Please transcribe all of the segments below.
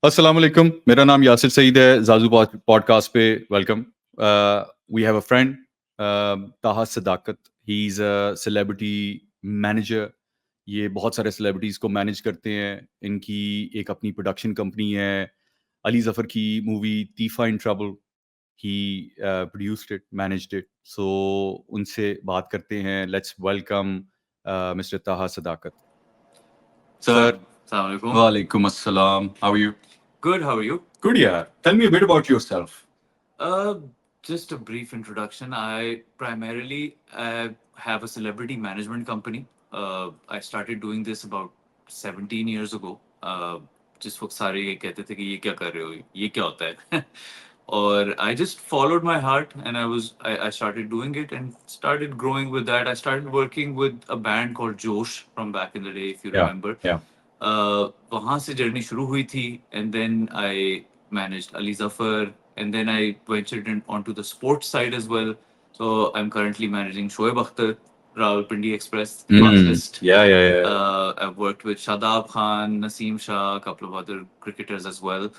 अस्सलाम वालेकुम, मेरा नाम यासिर सईद है। ज़ाज़ू पॉडकास्ट पे welcome. We have a friend Taha Sadaqat. He is a celebrity manager. ये बहुत सारे सेलिब्रिटीज़ को मैनेज करते हैं। इनकी एक अपनी प्रोडक्शन कंपनी है। अली ज़फ़र की movie Teefa in trouble he produced it, managed it. So उनसे बात करते हैं। Let's welcome mister Taha Sadaqat. Sir, sir, Assalamu alaikum. वालेकुम अस्सलाम। How are you? Good, how are you? Good, yeah. Tell me a bit about yourself. Uh, just a brief introduction. I primarily have a celebrity management company. I started doing this about 17 years ago. जिस वक्त सारे ये कहते थे कि ये क्या कर रहे हो, ये क्या होता है और I just followed my heart and I started doing it and started growing with that. I started working with a band called Josh from back in the day, if you Yeah, remember. yeah. वहाँ से journey शुरू हुई थी and then I managed Ali Zafar and then I ventured onto the sports side as well. So I'm currently managing Shoaib Akhtar, Rawalpindi Express, the fastest. Yeah. I've worked with Shadab Khan, Naseem Shah, a couple of other cricketers as well.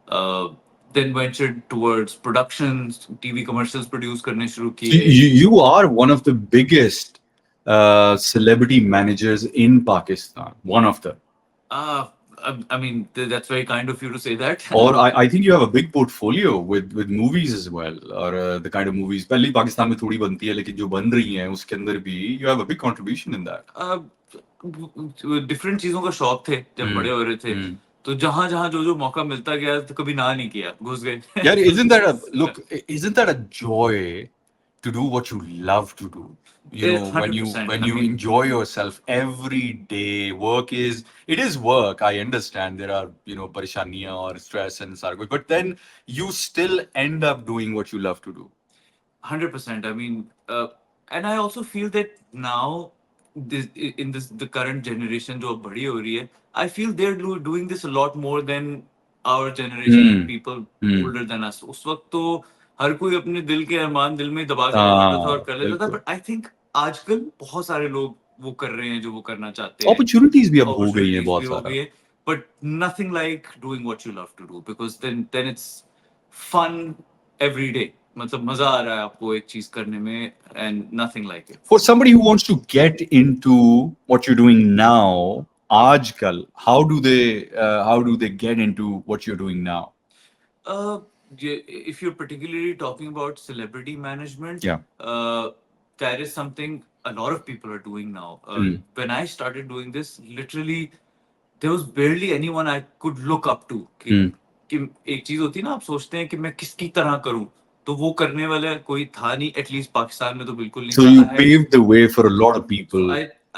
Uh, then ventured towards productions, TV commercials produce करने शुरू So किए. you are one of the biggest celebrity managers in Pakistan. One of them. Uh, I mean, that's very kind of you to say that. Or I think you have a big portfolio with movies as well, or the kind of movies. पहले ही पाकिस्तान में थोड़ी बनती है, लेकिन जो बन रही हैं उसके अंदर भी you have a big contribution in that. Different चीजों का शौक थे जब बड़े हो रहे थे तो जहां जहां जो जो मौका मिलता गया तो कभी ना नहीं किया घुस गए Yeah, isn't that a joy to do what you love to do? You know, when you 100%. when I you mean, enjoy yourself every day. It is work. I understand there are parishaniya or stress and sargo, but then you still end up doing what you love to do. 100%. I mean, and I also feel that now, in this the current generation, जो अब बड़ी हो रही है, I feel they're doing this a lot more than our generation and people older than us. उस वक्त तो हर कोई अपने दिल के अरमान दिल में दबा के रख लेता था और कर लेता था. बिल्कुल. But I think आजकल बहुत सारे लोग वो कर रहे हैं जो वो करना चाहते हैं. Opportunities भी अब हो गई हैं Opportunities बहुत भी हो सारा. गई है. But nothing like doing what you love to do because then it's fun every day. मतलब मजा आ रहा है आपको एक चीज करने में and nothing like it. For somebody who wants to get into what you're doing now, आजकल, how do they get into what you're doing now? Uh, if you're particularly talking about celebrity management, Yeah. that is something a lot of people are doing now. When I started doing this, literally, there was barely anyone I could look up to. कि एक चीज होती है ना आप सोचते हैं कि मैं किसकी तरह करूं तो वो करने वाला कोई था नहीं एटलीस्ट पाकिस्तान में तो बिल्कुल नहीं So था. you paved the way for a lot of So people.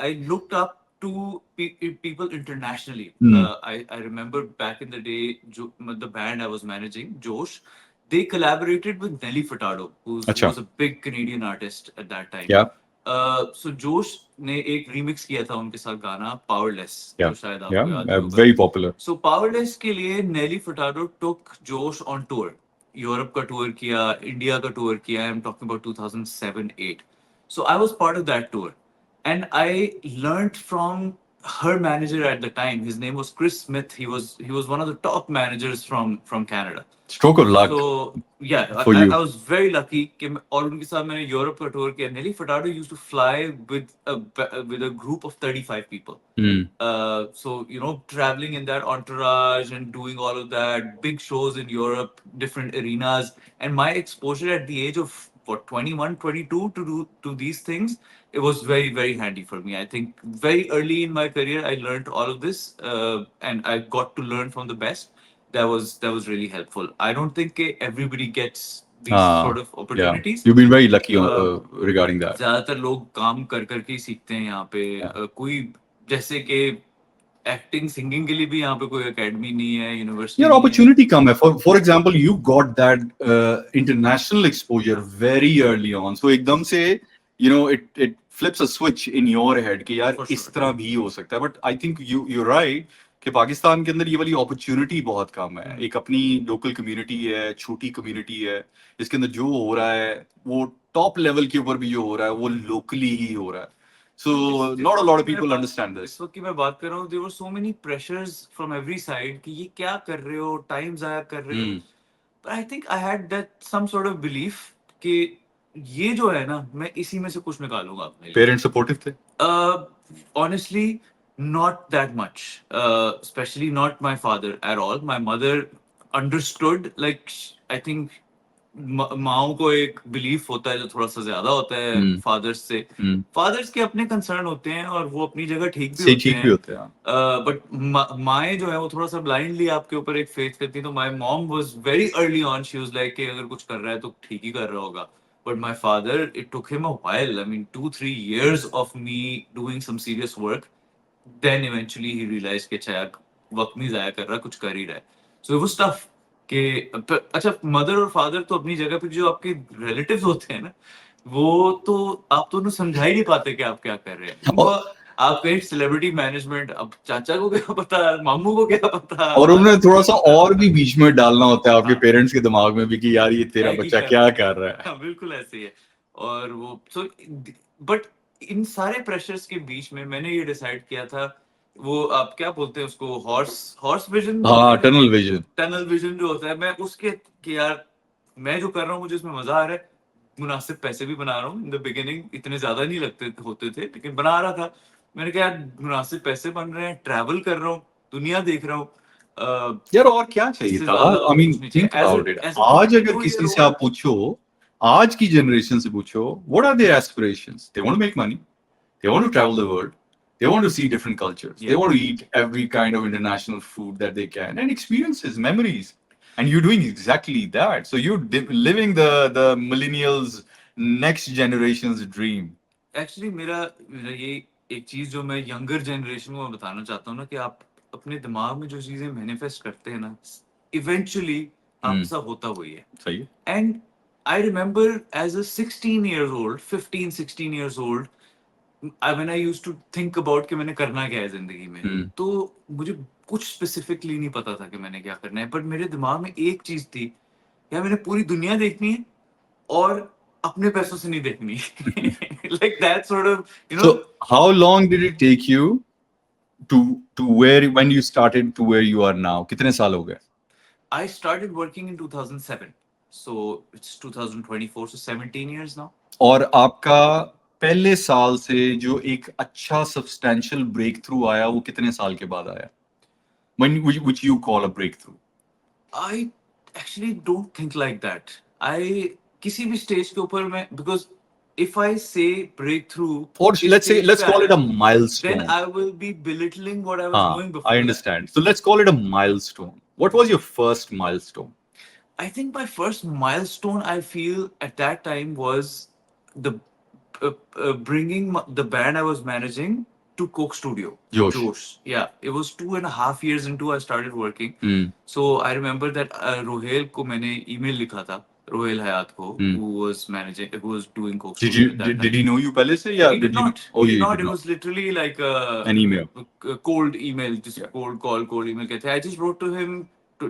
I looked up to people internationally. I remember back in the day, the band I was managing, Josh, they collaborated with Nelly Furtado, who अच्छा. was a big Canadian artist at that time. Yeah. So Josh ने एक remix किया था उनके साथ गाना Powerless, Yeah. जो शायद आपको याद ही होगा. Very popular. So Powerless के लिए Nelly Furtado took Josh on tour. Europe का टूर किया, इंडिया का टूर किया. I am talking about 2007-8. So I was part of that tour, and I learned from her manager at the time. His name was Chris Smith. He was one of the top managers from Canada. Stroke of luck. So yeah, For you. I was very lucky कि और उनके साथ मैंने Europe का tour किया. Nelly Furtado used to fly with a group of 35 people. So traveling in that entourage and doing all of that, big shows in Europe, different arenas, and my exposure at the age of 21, 22 to these things, it was very, very handy for me. I think very early in my career, I learned all of this, and I got to learn from the best. That was really helpful. I don't think everybody gets these sort of opportunities. Yeah. You've been very lucky regarding that. ज्यादातर लोग काम कर करके ही सीखते हैं यहाँ पे. कोई जैसे कि एक्टिंग सिंगिंग के लिए भी यहाँ पे कोई एकेडमी नहीं है, यूनिवर्सिटी. Your opportunity come है. For example, you got that international exposure very early on. So एकदम से it flips a switch in your head कि यार इस तरह भी हो सकता है. But I think you're right कि पाकिस्तान के अंदर ये वाली अपॉर्चुनिटी बहुत कम है. एक अपनी लोकल कम्युनिटी है, छोटी कम्युनिटी है, इसके अंदर जो हो रहा है वो टॉप लेवल के ऊपर भी जो हो रहा है वो लोकली ही हो रहा है. So not a lot of people understand this. इस वक्त की मैं बात कर रहा हूँ, there were so many pressures from every side कि ये क्या कर रहे हो, टाइम जाया कर रहे हो. But I think I had that some sort of belief कि ये जो है ना, मैं इसी में से कुछ निकालूंगा अपने लिए. Parents supportive थे? Honestly, not that much. Especially not my father at all. My mother understood. Like I think माओ को एक बिलीफ होता है जो थोड़ा सा ज्यादा होता है फादर्स से. फादर्स के अपने कंसर्न होते हैं और वो अपनी जगह ठीक भी होते हैं. बट माएँ जो है वो थोड़ा सा ब्लाइंडली आपके ऊपर एक फेथ करती है. तो my mom was very early on, she was like कि अगर कुछ कर रहा है तो ठीक ही कर रहा होगा. But my father, it took him a while. I mean, 2-3 years of me doing some serious work. Then eventually he realized कि अच्छा यार वक्त नहीं जाया कर रहा, कुछ कर ही रहा है. So it was tough. कि अच्छा मदर और फादर तो अपनी जगह पे, जो आपके रिलेटिव्स होते हैं ना, वो तो आप दोनों समझा ही नहीं पाते कि आप क्या कर रहे हैं. वो आप कहीं सेलिब्रिटी मैनेजमेंट, अब चाचा को क्या पता, मामू को क्या पता, और उन्हें थोड़ा सा और भी बीच में डालना होता है आपके पेरेंट्स के दिमाग में भी कि यार ये तेरा बच्चा क्या कर रहा है. हाँ, बिल्कुल ऐसे ही है. और वो सो बट इन सारे प्रेशर्स के बीच में मैंने ये डिसाइड किया था, वो आप क्या बोलते हैं उसको, हॉर्स विजन. हाँ, टनल विजन जो होता है, मैं उसके कि यार मैं जो कर रहा हूँ मुझे इसमें मजा आ रहा है, मुनासिब पैसे भी बना रहा हूँ. इन द बिगिनिंग इतने ज्यादा नहीं होते थे, लेकिन बना रहा था. मैंने कहा यार मुनासिब पैसे बन रहे हैं, ट्रैवल कर रहा हूँ, दुनिया देख रहा हूँ. यार और क्या चाहिए था? I mean, think about it. आज अगर किसी से आप पूछो, आज की जनरेशन से पूछो, what are their aspirations? They want to make money. They want to travel the world. They want to see different cultures. They want to eat every kind of international food that they can and experiences, memories. And you're doing exactly that. So you're living the millennials' next generation's dream. Actually, मेरा ये एक चीज जो मैं younger generation को बताना चाहता हूँ ना, कि आप अपने दिमाग में जो चीजें मैनिफेस्ट करते हैं ना, इवेंचुअली आपके साथ होता वही है. सही है. And I remember as a 16 years old, 15-16 years old, when I used to think about कि मैंने करना क्या है जिंदगी में, तो मुझे कुछ स्पेसिफिकली नहीं पता था कि मैंने क्या करना है. बट मेरे दिमाग में एक चीज थी, यार मैंने पूरी दुनिया देखनी है और अपने पैसों से नहीं देखनी. Like that sort of, you know. So how long did it take you to where, when you started to where you are now? कितने साल हो गए? I started working in 2007. So it's 2024, so 17 years now. और आपका पहले साल से जो एक अच्छा सब्सटेंशियल ब्रेक थ्रू आया, वो कितने साल के बाद आया? When which you call a breakthrough? I actually don't think like that. I किसी भी स्टेज के ऊपर मैं, because if I say breakthrough, or let's call it a milestone, then I will be belittling what I was doing before. I understand. So let's call it a milestone. What was your first milestone? I think my first milestone, I feel at that time, was the bringing the band I was managing to Coke Studio. Josh. Yeah, it was 2.5 years into I started working. So I remember that Rohel को मैंने email लिखा था, Rohel Hayat को, who was managing, who was doing Coke Studio. Did he know you पहले से या? He did not. Oh, he did not. It was literally like an email, a cold email, just cold call, cold email. कहते हैं, I just wrote to him,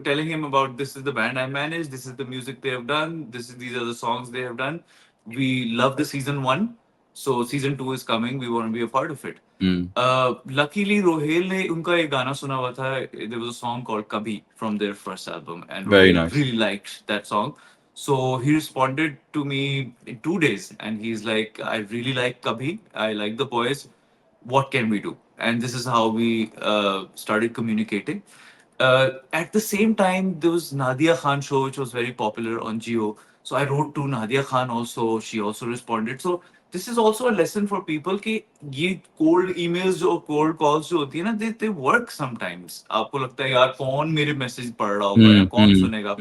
telling him about this is the band I manage, this is the music they have done, these are the songs they have done. We love the season 1, so season 2 is coming. We want to be a part of it. Luckily, Rohel ने उनका एक गाना सुना हुआ था. There was a song called Kabhi from their first album, and Rohel really liked that song. So he responded to me in 2 days, and he's like, "I really like Kabhi. I like the boys. What can we do?" And this is how we started communicating. At the same time, there was Nadia Khan show, which was very popular on Jio. So I wrote to Nadia Khan also. She also responded. So this is also a lesson for people कि ये cold emails जो cold calls जो होती है ना, they work sometimes. आपको लगता है यार कौन मेरे मैसेज पढ़ रहा होगा या कौन सुनेगा.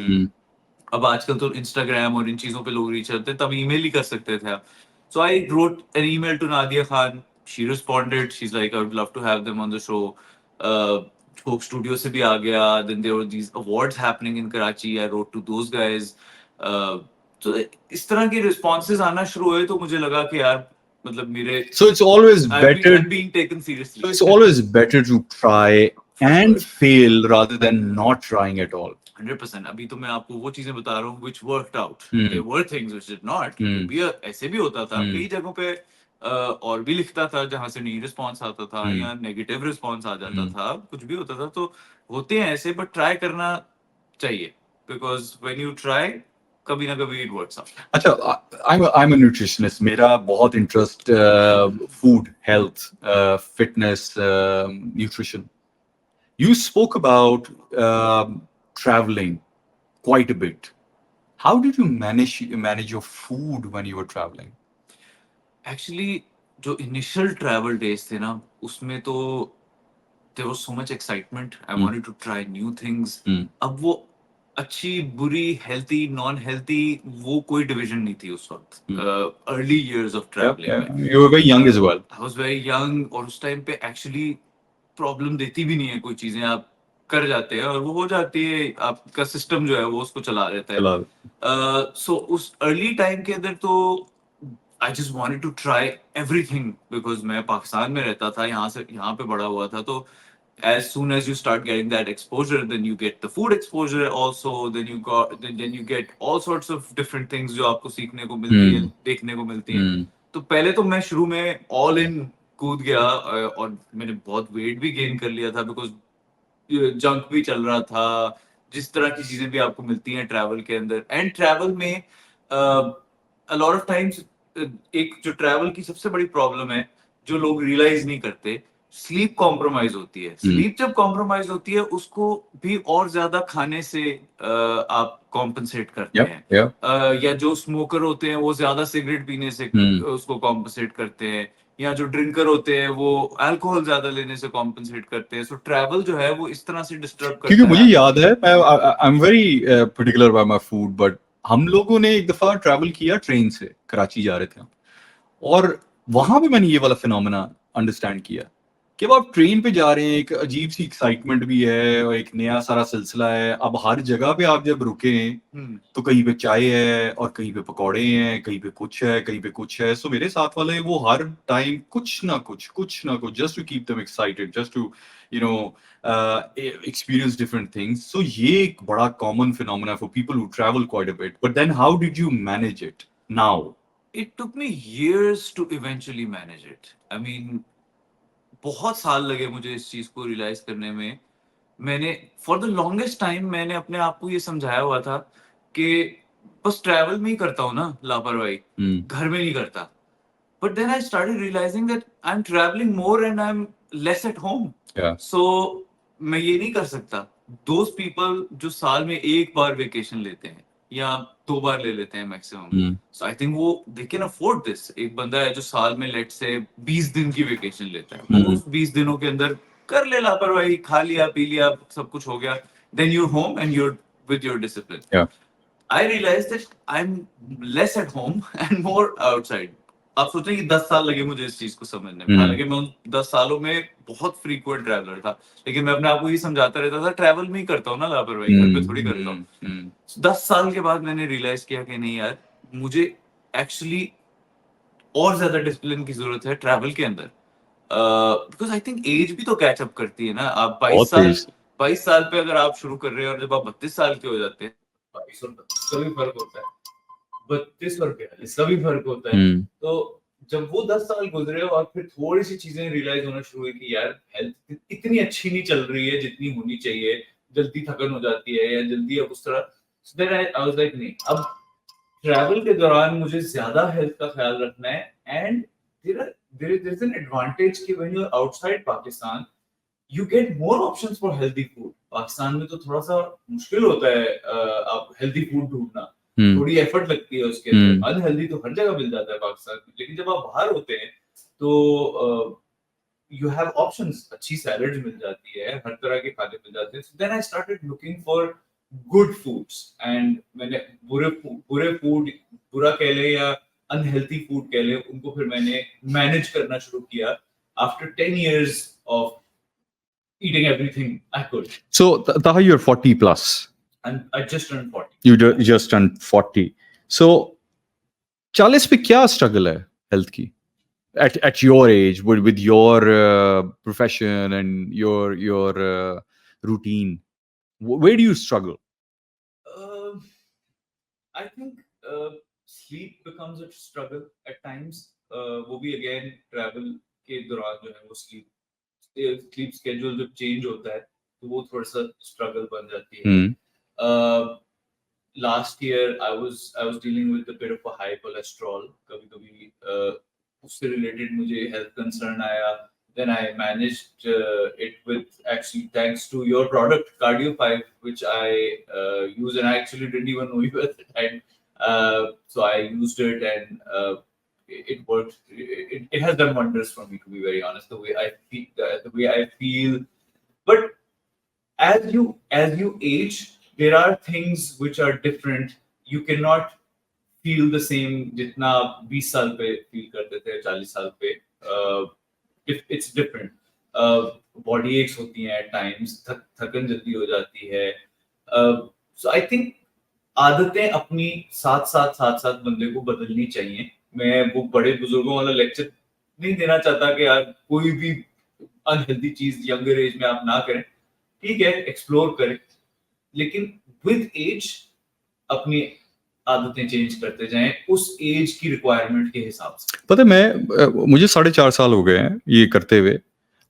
अब आजकल तो इंस्टाग्राम और इन चीजों पे लोग रीच करते हैं, तब ईमेल ही कर सकते थे आप. So I wrote an email to Nadia Khan. She responded. She's like, I would love to have them on the show. Coke Studio से भी आ गया. Then there were these awards happening in Karachi. I wrote to those guys. So इस तरह के responses आना शुरू हुए, तो मुझे लगा कि यार मतलब मेरे. So it's always better. I'm being taken seriously. So it's always better to try and fail rather than not trying at all. 100%. अभी तो मैं आपको वो चीजें बता रहा हूँ which worked out. There were things which did not. ऐसे भी होता था कई जगहों पे. और भी लिखता था जहाँ से नहीं रिस्पॉन्स आता था या नेगेटिव रिस्पॉन्स आ जाता था, कुछ भी होता था। तो होते हैं ऐसे, बट ट्राई करना चाहिए, बिकॉज व्हेन यू ट्राई कभी ना कभी इट वर्क्स आउट। अच्छा, I'm a nutritionist. मेरा बहुत interest food, health, fitness, nutrition. You spoke about traveling quite a bit. How did you manage your food when you were traveling? Actually जो initial travel days थे ना, उसमें तो there was so much excitement, I wanted to try new things. अब वो अच्छी बुरी, healthy non healthy, वो कोई डिवीजन नहीं थी उस वक्त, अर्ली इयर्स ऑफ ट्रैवलिंग में। You were very young as well. I was very young, और उस टाइम पे एक्चुअली प्रॉब्लम देती भी नहीं है कोई चीजें, आप कर जाते हैं और वो हो जाती है, आपका सिस्टम जो है वो उसको चला देता है। सो उस अर्ली टाइम के अंदर तो I just wanted to try everything, because मैं पाकिस्तान में रहता था, यहाँ पे बड़ा हुआ था। तो as soon as you start getting that exposure, then you get the food exposure also, then you get all sorts of different things जो आपको सीखने को मिलती है, देखने को मिलती है। तो पहले तो मैं शुरू में ऑल इन कूद गया, और मैंने बहुत वेट भी गेन कर लिया था, बिकॉज जंक भी चल रहा था, जिस तरह की चीजें भी आपको मिलती हैं ट्रैवल के अंदर। एंड ट्रैवल में अ लॉट ऑफ टाइम्स, एक जो ट्रैवल की सबसे बड़ी प्रॉब्लम है जो लोग रियलाइज नहीं करते, स्लीप कॉम्प्रोमाइज होती है। स्लीप जब कॉम्प्रोमाइज होती है, उसको भी और ज्यादा खाने से आप कॉम्पनसेट करते हैं। या जो स्मोकर होते हैं वो ज्यादा सिगरेट पीने से उसको कॉम्पनसेट करते हैं, या जो ड्रिंकर होते हैं वो अल्कोहल ज्यादा लेने से कॉम्पनसेट करते हैं। सो ट्रैवल जो है वो इस तरह से डिस्टर्ब करता है। क्योंकि मुझे याद है, I am very particular about my food, but हम लोगों ने एक दफा ट्रैवल किया ट्रेन से, कराची जा रहे थे हम, और वहां पे मैंने ये वाला फिनोमेना अंडरस्टैंड किया कि अब आप ट्रेन पे जा रहे हैं, एक अजीब सी एक्साइटमेंट भी है और एक नया सारा सिलसिला है। अब हर जगह पे आप जब रुके हैं तो कहीं पे चाय है और कहीं पे पकौड़े हैं, कहीं पे कुछ है, कहीं पे कुछ है। सो मेरे साथ वाले वो हर टाइम कुछ ना कुछ just to keep them excited, just to you know experience different things. So ये एक बड़ा common phenomena for people who travel quite a bit. But then how did you manage it now? It took me years to eventually manage it. I mean, बहुत साल लगे मुझे इस चीज को रियलाइज करने में। मैंने फॉर द लॉन्गेस्ट टाइम मैंने अपने आप को ये समझाया हुआ था कि बस ट्रैवल में ही करता हूँ ना लापरवाही, घर में नहीं करता। But then I started realising that I am travelling more and I am less at home. So मैं ये नहीं कर सकता। दोज पीपल जो साल में एक बार वेकेशन लेते हैं या 2 बार ले लेते हैं मैक्सिमम, सो आई थिंक वो दे कैन अफोर्ड दिस। एक बंदा है जो साल में लेट से 20 दिन की वेकेशन लेता है, वो उस 20 दिनों के अंदर कर ले लापरवाही, खा लिया पी लिया सब कुछ हो गया, then your home and your with your discipline. I realized that I'm less at home and more outside. आप सोचें कि 10 साल लगे मुझे इस चीज को समझने में। हालांकि मैं उन 10 सालों में बहुत फ्रीक्वेंट ट्रैवलर था, लेकिन मैं अपने आप को ये समझाता रहता था ट्रैवल में ही करता हूँ ना लापरवाही, घर पे थोड़ी करता हूँ। 10 साल के बाद मैंने रियलाइज किया कि नहीं यार, मुझे एक्चुअली और ज्यादा डिसिप्लिन की जरूरत है ट्रैवल के अंदर। बिकॉज आई थिंक एज भी तो कैचअप करती है ना। आप 22 साल पे अगर आप शुरू कर रहे हैं और जब आप 32 साल के हो जाते हैं, 22 और 32 का भी फर्क होता है, 32 और 42 का भी फर्क होता है। तो जब वो 10 साल गुजरे और फिर थोड़ी सी चीजें रियलाइज होना शुरू हुई कि यार हेल्थ इतनी अच्छी नहीं चल रही है जितनी होनी चाहिए, जल्दी थकन हो जाती है या जल्दी अब उस तरह। So then I was like, नहीं, अब ट्रैवल के दौरान मुझे ज्यादा हेल्थ का ख्याल रखना है। And there is an advantage कि when you're outside Pakistan you get more options for healthy food. Pakistan में तो थोड़ा सा मुश्किल होता है आप हेल्दी फूड ढूंढना, थोड़ी एफर्ट लगती है उसके अंदर। अनहेल्दी तो हर जगह मिल जाता है पाकिस्तान में, लेकिन जब आप बाहर होते हैं तो यू हैव ऑप्शंस, अच्छी सैलड्स मिल जाती है, हर तरह के खाने मिल जाते हैं। So then I started looking for good foods. And मैंने बुरे फूड, बुरा कह ले या अनहेल्थी फूड कह ले, उनको फिर मैंने मैनेज करना शुरू किया after 10 years of eating everything I could. So, Taha, you're 40 plus. And I just turned 40. You just turned 40. So, 40 पे क्या struggle है health की? At your age, with your profession and your routine, where do you struggle? I think sleep becomes a struggle at times. वो भी again travel के दौरान जो है वो स्लीप स्केड्यूल जब चेंज होता है तो वो थोड़ा सा स्ट्रगल बन जाती है। Last year I was dealing with a bit of a high cholesterol, कभी कभी उससे रिलेटेड मुझे हेल्थ कंसर्न आया, then I managed it with actually thanks to your product Cardio 5, which I use, and I actually didn't even know you at the time. So I used it, and it worked. It has done wonders for me, to be very honest. The way I feel. But as you age, there are things which are different. You cannot feel the same जितना आप 20 साल पे feel करते थे 40 साल पे. It's different. Body aches होती हैं at times, थकन जल्दी हो जाती है. So I think आदतें अपनी साथ साथ बंदे को बदलनी चाहिए. मैं वो बड़े बुजुर्गों वाला लेक्चर नहीं देना चाहता कि यार कोई भी अनहेल्दी चीज यंगर एज में आप ना करें. ठीक है, एक्सप्लोर करें, लेकिन विद एज अपनी आदतें चेंज करते जाएं उस एज की रिक्वायरमेंट के हिसाब से. पता है मुझे 4.5 साल हो गए हैं ये करते हुए,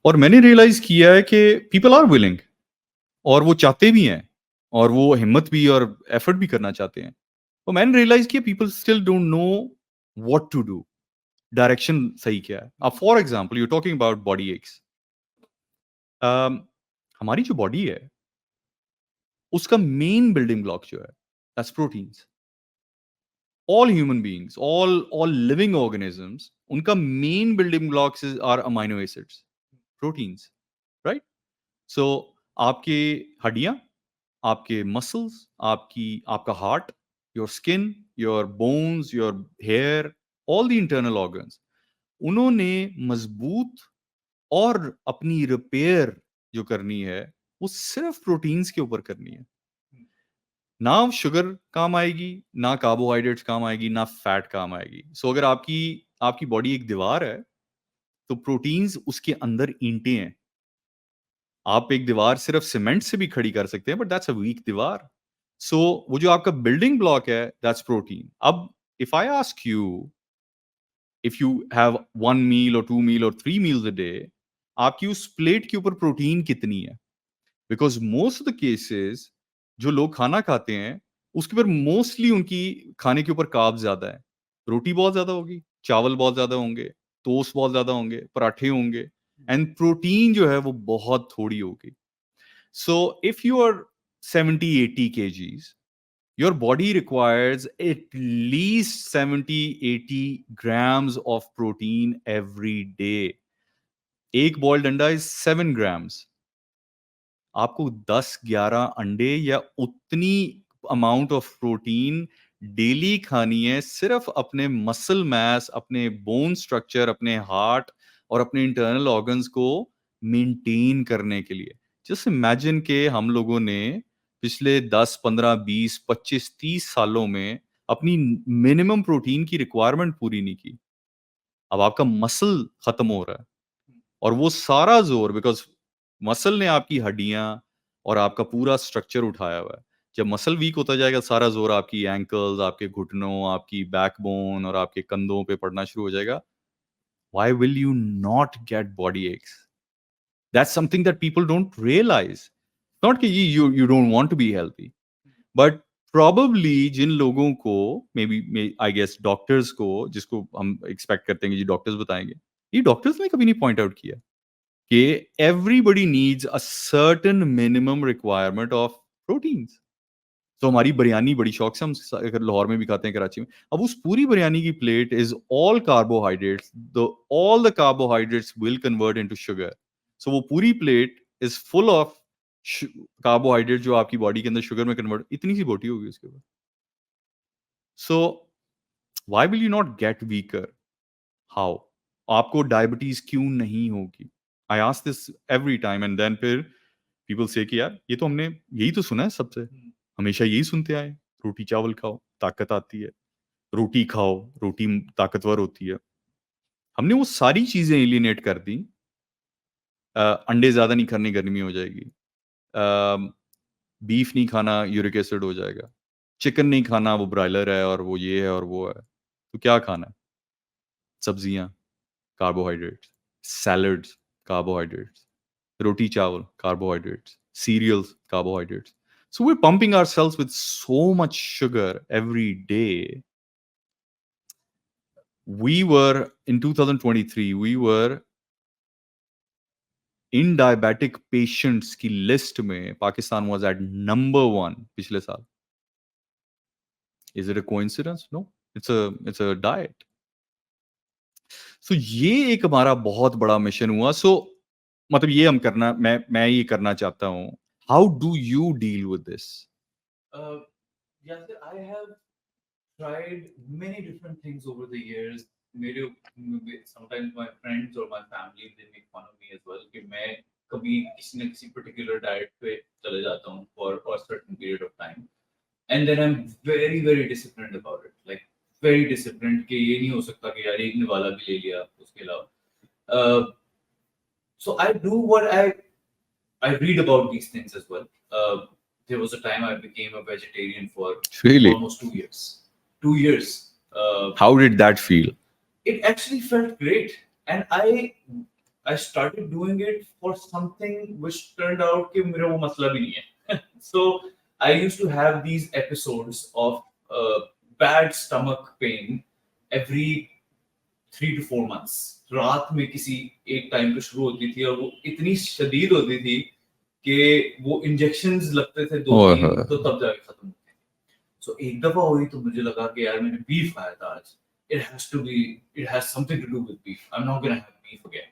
और मैंने रियलाइज किया है कि पीपल आर विलिंग, और वो चाहते भी हैं, और वो हिम्मत भी और एफर्ट भी करना चाहते हैं. तो मैंने रियलाइज किया people still don't know what to do, direction सही क्या है. अब for example you talking about body x. हमारी जो बॉडी है उसका मेन बिल्डिंग ब्लॉक जो है that's proteins. all human beings, all living organisms, उनका main building blocks are amino acids, proteins, right? So आपके हड्डियां, आपके muscles, आपका heart, your skin, your bones, your hair, all the internal organs, उन्होंने मजबूत और अपनी रिपेयर जो करनी है वो सिर्फ प्रोटीन्स के ऊपर करनी है. ना शुगर काम आएगी, ना कार्बोहाइड्रेट्स काम आएगी, ना फैट काम आएगी. सो अगर आपकी आपकी बॉडी एक दीवार है तो प्रोटीन्स उसके अंदर ईंटें हैं. आप एक दीवार सिर्फ सीमेंट से भी खड़ी कर सकते हैं, बट दैट्स अ वीक दीवार. सो वो जो आपका बिल्डिंग ब्लॉक है दैट्स प्रोटीन. अब if I ask you, if you have 1 meal और 2 meal और 3 meals a day, आपकी उस प्लेट के ऊपर प्रोटीन कितनी है? Because most of the cases जो लोग खाना खाते हैं उसके ऊपर मोस्टली उनकी खाने के ऊपर कार्ब ज्यादा है. रोटी बहुत ज्यादा होगी, चावल बहुत ज्यादा होंगे, टोस्ट बहुत ज्यादा होंगे, पराठे होंगे, एंड प्रोटीन जो है वो बहुत थोड़ी होगी. So if you are 70-80 kgs, your body requires at least 70-80 grams of protein every day. एक बॉइल्ड अंडा इज 7 grams. आपको 10-11 अंडे या उतनी अमाउंट ऑफ प्रोटीन डेली खानी है, सिर्फ अपने मसल मास, अपने बोन स्ट्रक्चर, अपने हार्ट और अपने इंटरनल ऑर्गन्स को मेंटेन करने के लिए. जस्ट इमेजिन के हम लोगों ने पिछले 10, 15, 20, 25, 30 सालों में अपनी मिनिमम प्रोटीन की रिक्वायरमेंट पूरी नहीं की. अब आपका मसल खत्म हो रहा है, और वो सारा जोर बिकॉज मसल ने आपकी हड्डियां और आपका पूरा स्ट्रक्चर उठाया हुआ है. जब मसल वीक होता जाएगा सारा जोर आपकी एंकल्स, आपके घुटनों, आपकी बैकबोन और आपके कंधों पे पड़ना शुरू हो जाएगा. Why will you not get body aches? That's something that people don't realise. Not कि you don't want to be healthy, but probably जिन लोगों को, maybe I guess doctors को, जिसको हम एक्सपेक्ट करते हैं कि जी डॉक्टर्स बताएंगे, ये डॉक्टर्स ने कभी नहीं पॉइंट आउट किया कि everybody needs a certain minimum requirement of proteins. तो हमारी बिरयानी बड़ी शौक से हम अगर लाहौर में भी खाते हैं, कराची में, अब उस पूरी बिरयानी की plate is all carbohydrates. All the carbohydrates will convert into sugar. So वो पूरी plate is full of carbohydrate जो आपकी बॉडी के अंदर शुगर में कन्वर्ट, इतनी सी बोटी होगी उसके ऊपर. So why will you not get weaker? How? आपको डायबिटीज क्यों नहीं होगी? I ask this every time, and then फिर पीपल से कि यार ये तो हमने यही तो सुना है सबसे, हमेशा यही सुनते आए, रोटी चावल खाओ ताकत आती है, रोटी खाओ रोटी ताकतवर होती है. हमने वो सारी चीजें एलिनेट कर दी. अंडे ज्यादा नहीं खाने, गर्मी हो जाएगी. बीफ नहीं खाना, यूरिक एसिड हो जाएगा. चिकन नहीं खाना, वो ब्रायलर है और वो ये है और वो है. तो क्या खाना है? सब्जियां, carbohydrates, salads, carbohydrates, roti chawal, carbohydrates, cereals, carbohydrates. So we're pumping ourselves with so much sugar every day. We were in 2023, we were in diabetic patients की list में Pakistan was at number 1 पिछले साल. Is it a coincidence? No, it's a diet. So ये एक हमारा बहुत बड़ा mission हुआ. So मतलब ये हम करना मैं ये करना चाहता हूँ. How do you deal with this? Yeah, sir, I have tried many different things over the years. Sometimes my friends or my family they make fun of me as well कि मैं कभी किसी न किसी particular diet पे चले जाता हूँ for a certain period of time, and then I'm very very disciplined about it, like very disciplined कि ये नहीं हो सकता कि यार एक निवाला भी ले लिया उसके अलावा. So I do what I read about these things as well. There was a time I became a vegetarian for Really? almost 2 years. 2 years. How did that feel? It actually felt great, and I started doing it for something which turned out कि मेरा वो मसला भी नहीं है. So I used to have these episodes of bad stomach pain every 3 to 4 months. रात में किसी एक टाइम पे शुरू होती थी और वो इतनी शदीद होती थी कि वो इंजेक्शंस लगते थे 2-3 तो तब जाके खत्म होते थे. सो एक दफा हुई तो मुझे लगा कि यार मैंने बीफ खाया था आज. It has something to do with beef. I'm not gonna have beef again.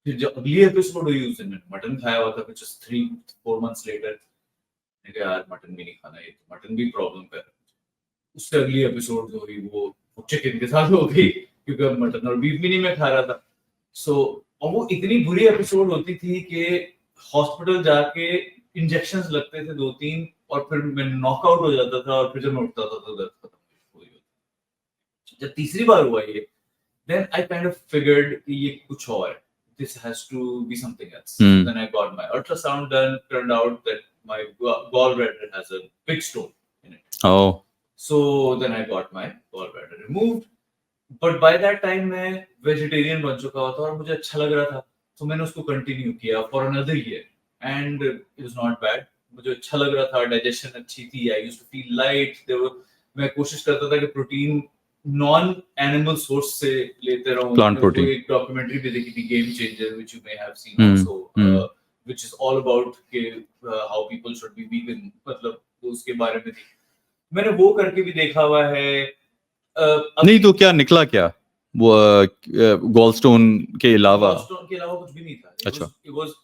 फिर जब अगली एपिसोड हुई उस दिन मैंने मटन खाया हुआ था, which is 3-4 months later. मैंने कहा यार मटन भी नहीं खाना, ये तो मटन भी प्रॉब्लम कर रहा है. उससे अगली एपिसोड जो हुई वो चिकन के साथ हो गई क्योंकि अब मटन और बीफ भी नहीं मैं खा रहा था. सो और वो इतनी बुरी एपिसोड होती थी कि हॉस्पिटल जाके इंजेक्शंस लगते थे 2-3 और फिर मैं नॉकआउट हो जाता था और फिर जब मैं उठता था तो दर्द खत्म हो गई. जब तीसरी बार हुआ ये, then I kind of figured कि ये कुछ और है. This has to be something else. Then I got my ultrasound done. Turned out that my gallbladder has a big stone in it. Oh. So then I got my gallbladder removed. But by that time मैं vegetarian बन चुका था और मुझे अच्छा लग रहा था, तो मैंने उसको continue किया for another year, and it was not bad. मुझे अच्छा लग रहा था, digestion अच्छी थी, I used to feel light. मैं कोशिश करता था कि प्रोटीन नॉन एनिमल सोर्स से लेते रहूं. Plant protein. एक डॉक्यूमेंटरी भी देखी थी, game changer, which you may have seen also, which is all about कि how people should be vegan. मतलब उसके बारे में थी. मैंने वो करके भी देखा हुआ है. नहीं तो क्या निकला क्या वो गॉलस्टोन के अलावा? गॉलस्टोन के अलावा कुछ भी नहीं था. अच्छा.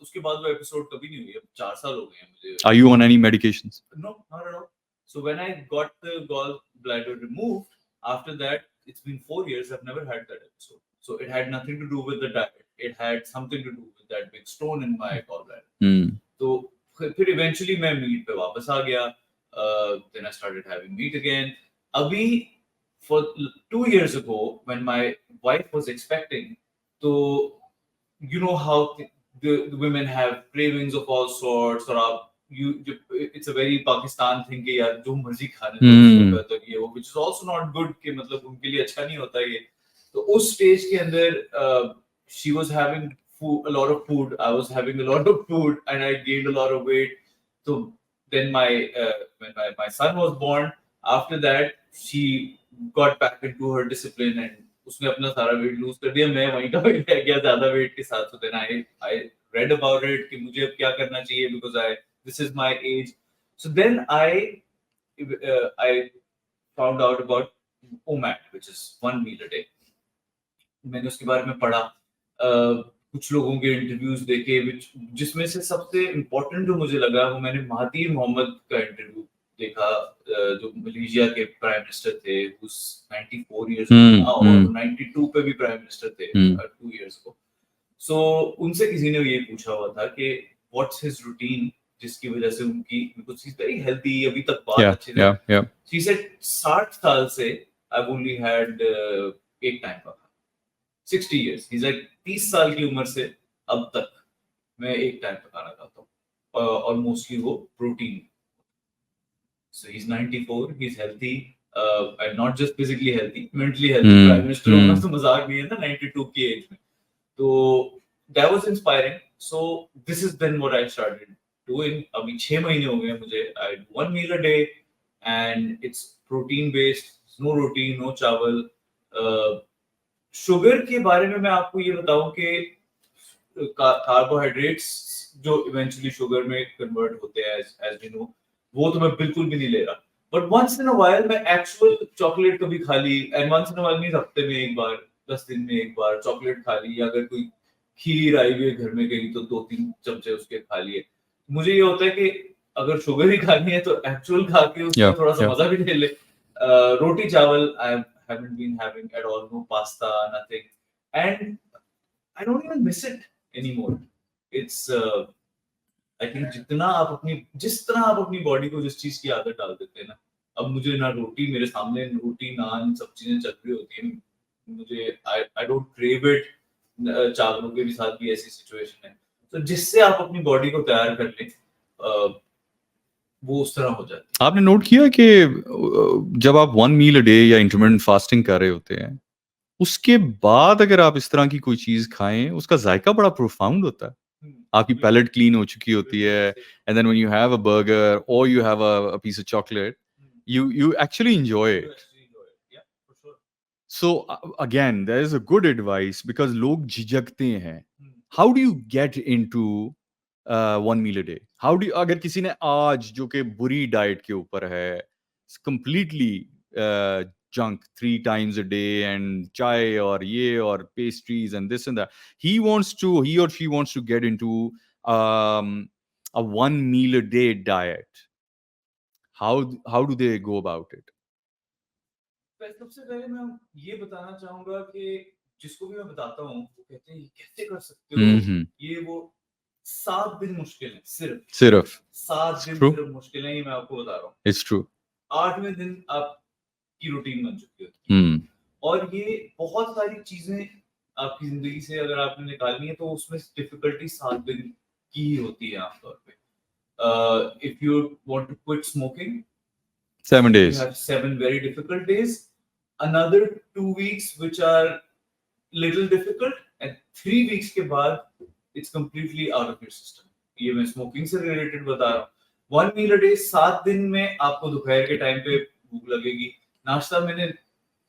उसके बाद वो एपिसोड कभी नहीं हुई. अब 4 साल हो गए हैं मुझे. Are you on any medications? No, not at all. So when I got the gallbladder removed, after that, it's been 4 years. I've never had that episode. So it had nothing to do with the diet. It had something to do with that big stone in my gallbladder. So फिर eventually मैं meat पे वापस आ गया. Then I started having meat again. अभी for 2 years ago, when my wife was expecting, so you know how the women have cravings of all sorts, or it's a very Pakistan thing कि यार जो मर्जी खाने दो तो ये वो, which is also not good कि मतलब उनके लिए अच्छा नहीं होता ये. तो उस स्टेज के अंदर she was having a lot of food, I was having a lot of food, and I gained a lot of weight. So then when my son was born, after that she got back into her discipline and उसने अपना सारा weight lose कर दिया. मैं वहीं का वहीं रह गया ज्यादा वेट के साथ. So then I read about it कि मुझे अब क्या करना चाहिए, because this is my age. So then I found out about OMAD, which is 1 meal a day. मैंने उसके बारे में पढ़ा, कुछ लोगों के इंटरव्यूज देखे, जिसमें से सबसे इम्पोर्टेंट जो मुझे लगा वो मैंने महातीर मोहम्मद का इंटरव्यू देखा, जो मलेशिया के प्राइम मिनिस्टर थे, 94 years old now, और 92 पे भी प्राइम मिनिस्टर थे 2 years ago. So उनसे किसी ने ये पूछा हुआ था कि what's his routine, जिसकी वजह से उनकी, because he's very healthy, अभी तक बात अच्छी है. He said 60 साल से I've only had एक टाइम का. 60 years. He's like 30 साल की उम्र से अब तक मैं एक टाइम का खाना खाता हूँ, और मोस्टली वो protein. So he's 94, he's healthy. and not just physically healthy, mentally healthy. Prime Minister होना तो मजाक नहीं है ना 92 की एज में. तो that was inspiring. So this is then what I started doing. अभी 6 महीने हो गए मुझे. I do 1 meal a day and it's protein based, no roti, no चावल. शुगर के बारे में मैं आपको ये बताऊं कि कार्बोहाइड्रेट्स जो इवेंचुअली शुगर में कन्वर्ट होते हैं as we know, वो तो मैं बिल्कुल भी नहीं ले रहा. But once in a while मैं एक्चुअल चॉकलेट कभी खा ली, and once in a while means हफ्ते में एक बार, 10 दिन में एक बार चॉकलेट खा ली, या अगर कोई खीर आई हुई है घर में कहीं तो 2-3 चमचे उसके खा लिए. मुझे ये होता है कि अगर शुगर ही खानी है तो एक्चुअल खा के उसमें थोड़ा सा मजा भी ले ले. रोटी चावल I haven't been having at all, no pasta, nothing, and I don't even miss it anymore. It's I think जिस तरह आप अपनी बॉडी को जिस चीज की आदत डाल देते हैं ना, अब मुझे ना रोटी मेरे सामने, रोटी नान सब चीजें चल रही होती हैं, मुझे I don't crave it. चावलों के भी साथ भी ऐसी सिचुएशन है, तो जिससे आप अपनी बॉडी को तैयार कर लें वो उस तरह हो जाती है. आपने नोट किया कि जब आप 1 मील अ डे या इंटरमिटेंट फास्टिंग कर रहे होते हैं, उसके बाद अगर आप इस तरह की कोई चीज खाएं, उसका जायका बड़ा प्रोफाउंड होता है. आपकी पैलेट क्लीन हो चुकी होती है, and then when you have a burger और you have a piece of chocolate, you actually enjoy it. So again, there is a good advice because लोग झिझकते हैं. How do you get into 1 meal a day? How do you, अगर किसी ने आज जो कि बुरी डाइट के ऊपर है, completely junk 3 times a day and chai और ये और pastries and this and that, he or she wants to get into a 1 meal a day diet. How do they go about it? सबसे पहले मैं ये बताना चाहूंगा कि जिसको भी मैं बताता हूँ वो कहते हैं ये कैसे कर सकते हो, ये वो 7 दिन मुश्किल है, सिर्फ 7 दिन सिर्फ मुश्किल है, ये मैं आपको बता रहा हूँ. It's true. 8वें दिन आपकी रूटीन बन चुकी होती है, और ये बहुत सारी चीजें आपकी जिंदगी से अगर आपने निकालनी है तो उसमें डिफिकल्टी 7 दिन की ही होती है आमतौर पे. If you want to quit smoking, 7 days. You have 7 very difficult days. Another 2 weeks which are little difficult, and 3 weeks के बाद it's completely out of your system. ये मैं स्मोकिंग से रिलेटेड बता रहा हूँ. 1 meal a day 7 दिन में आपको दोपहर के टाइम पे भूख लगेगी. नाश्ता मैंने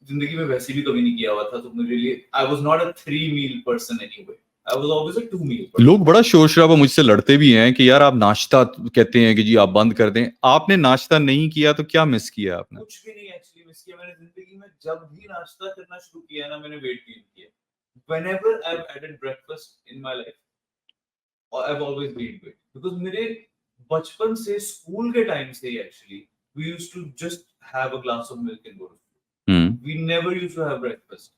जिंदगी में वैसे भी कभी नहीं किया हुआ था, तो मेरे लिए I was not a 3 meal person anyway. I was always a 2 meal person. लोग बड़ा शोर शराबा मुझसे लड़ते भी हैं कि यार आप नाश्ता कहते हैं कि जी आप बंद कर दें. आपने नाश्ता नहीं किया तो क्या मिस किया आपने? कुछ भी नहीं एक्चुअली मिस किया. मैंने जिंदगी में जब भी नाश्ता करना शुरू किया ना, मैंने वेट गेन किया. Whenever I've added breakfast in my life, I've always gained weight because मेरे बचपन से स्कूल के टाइम से ही actually we used to just have a glass of milk and go to school. We never used to have breakfast.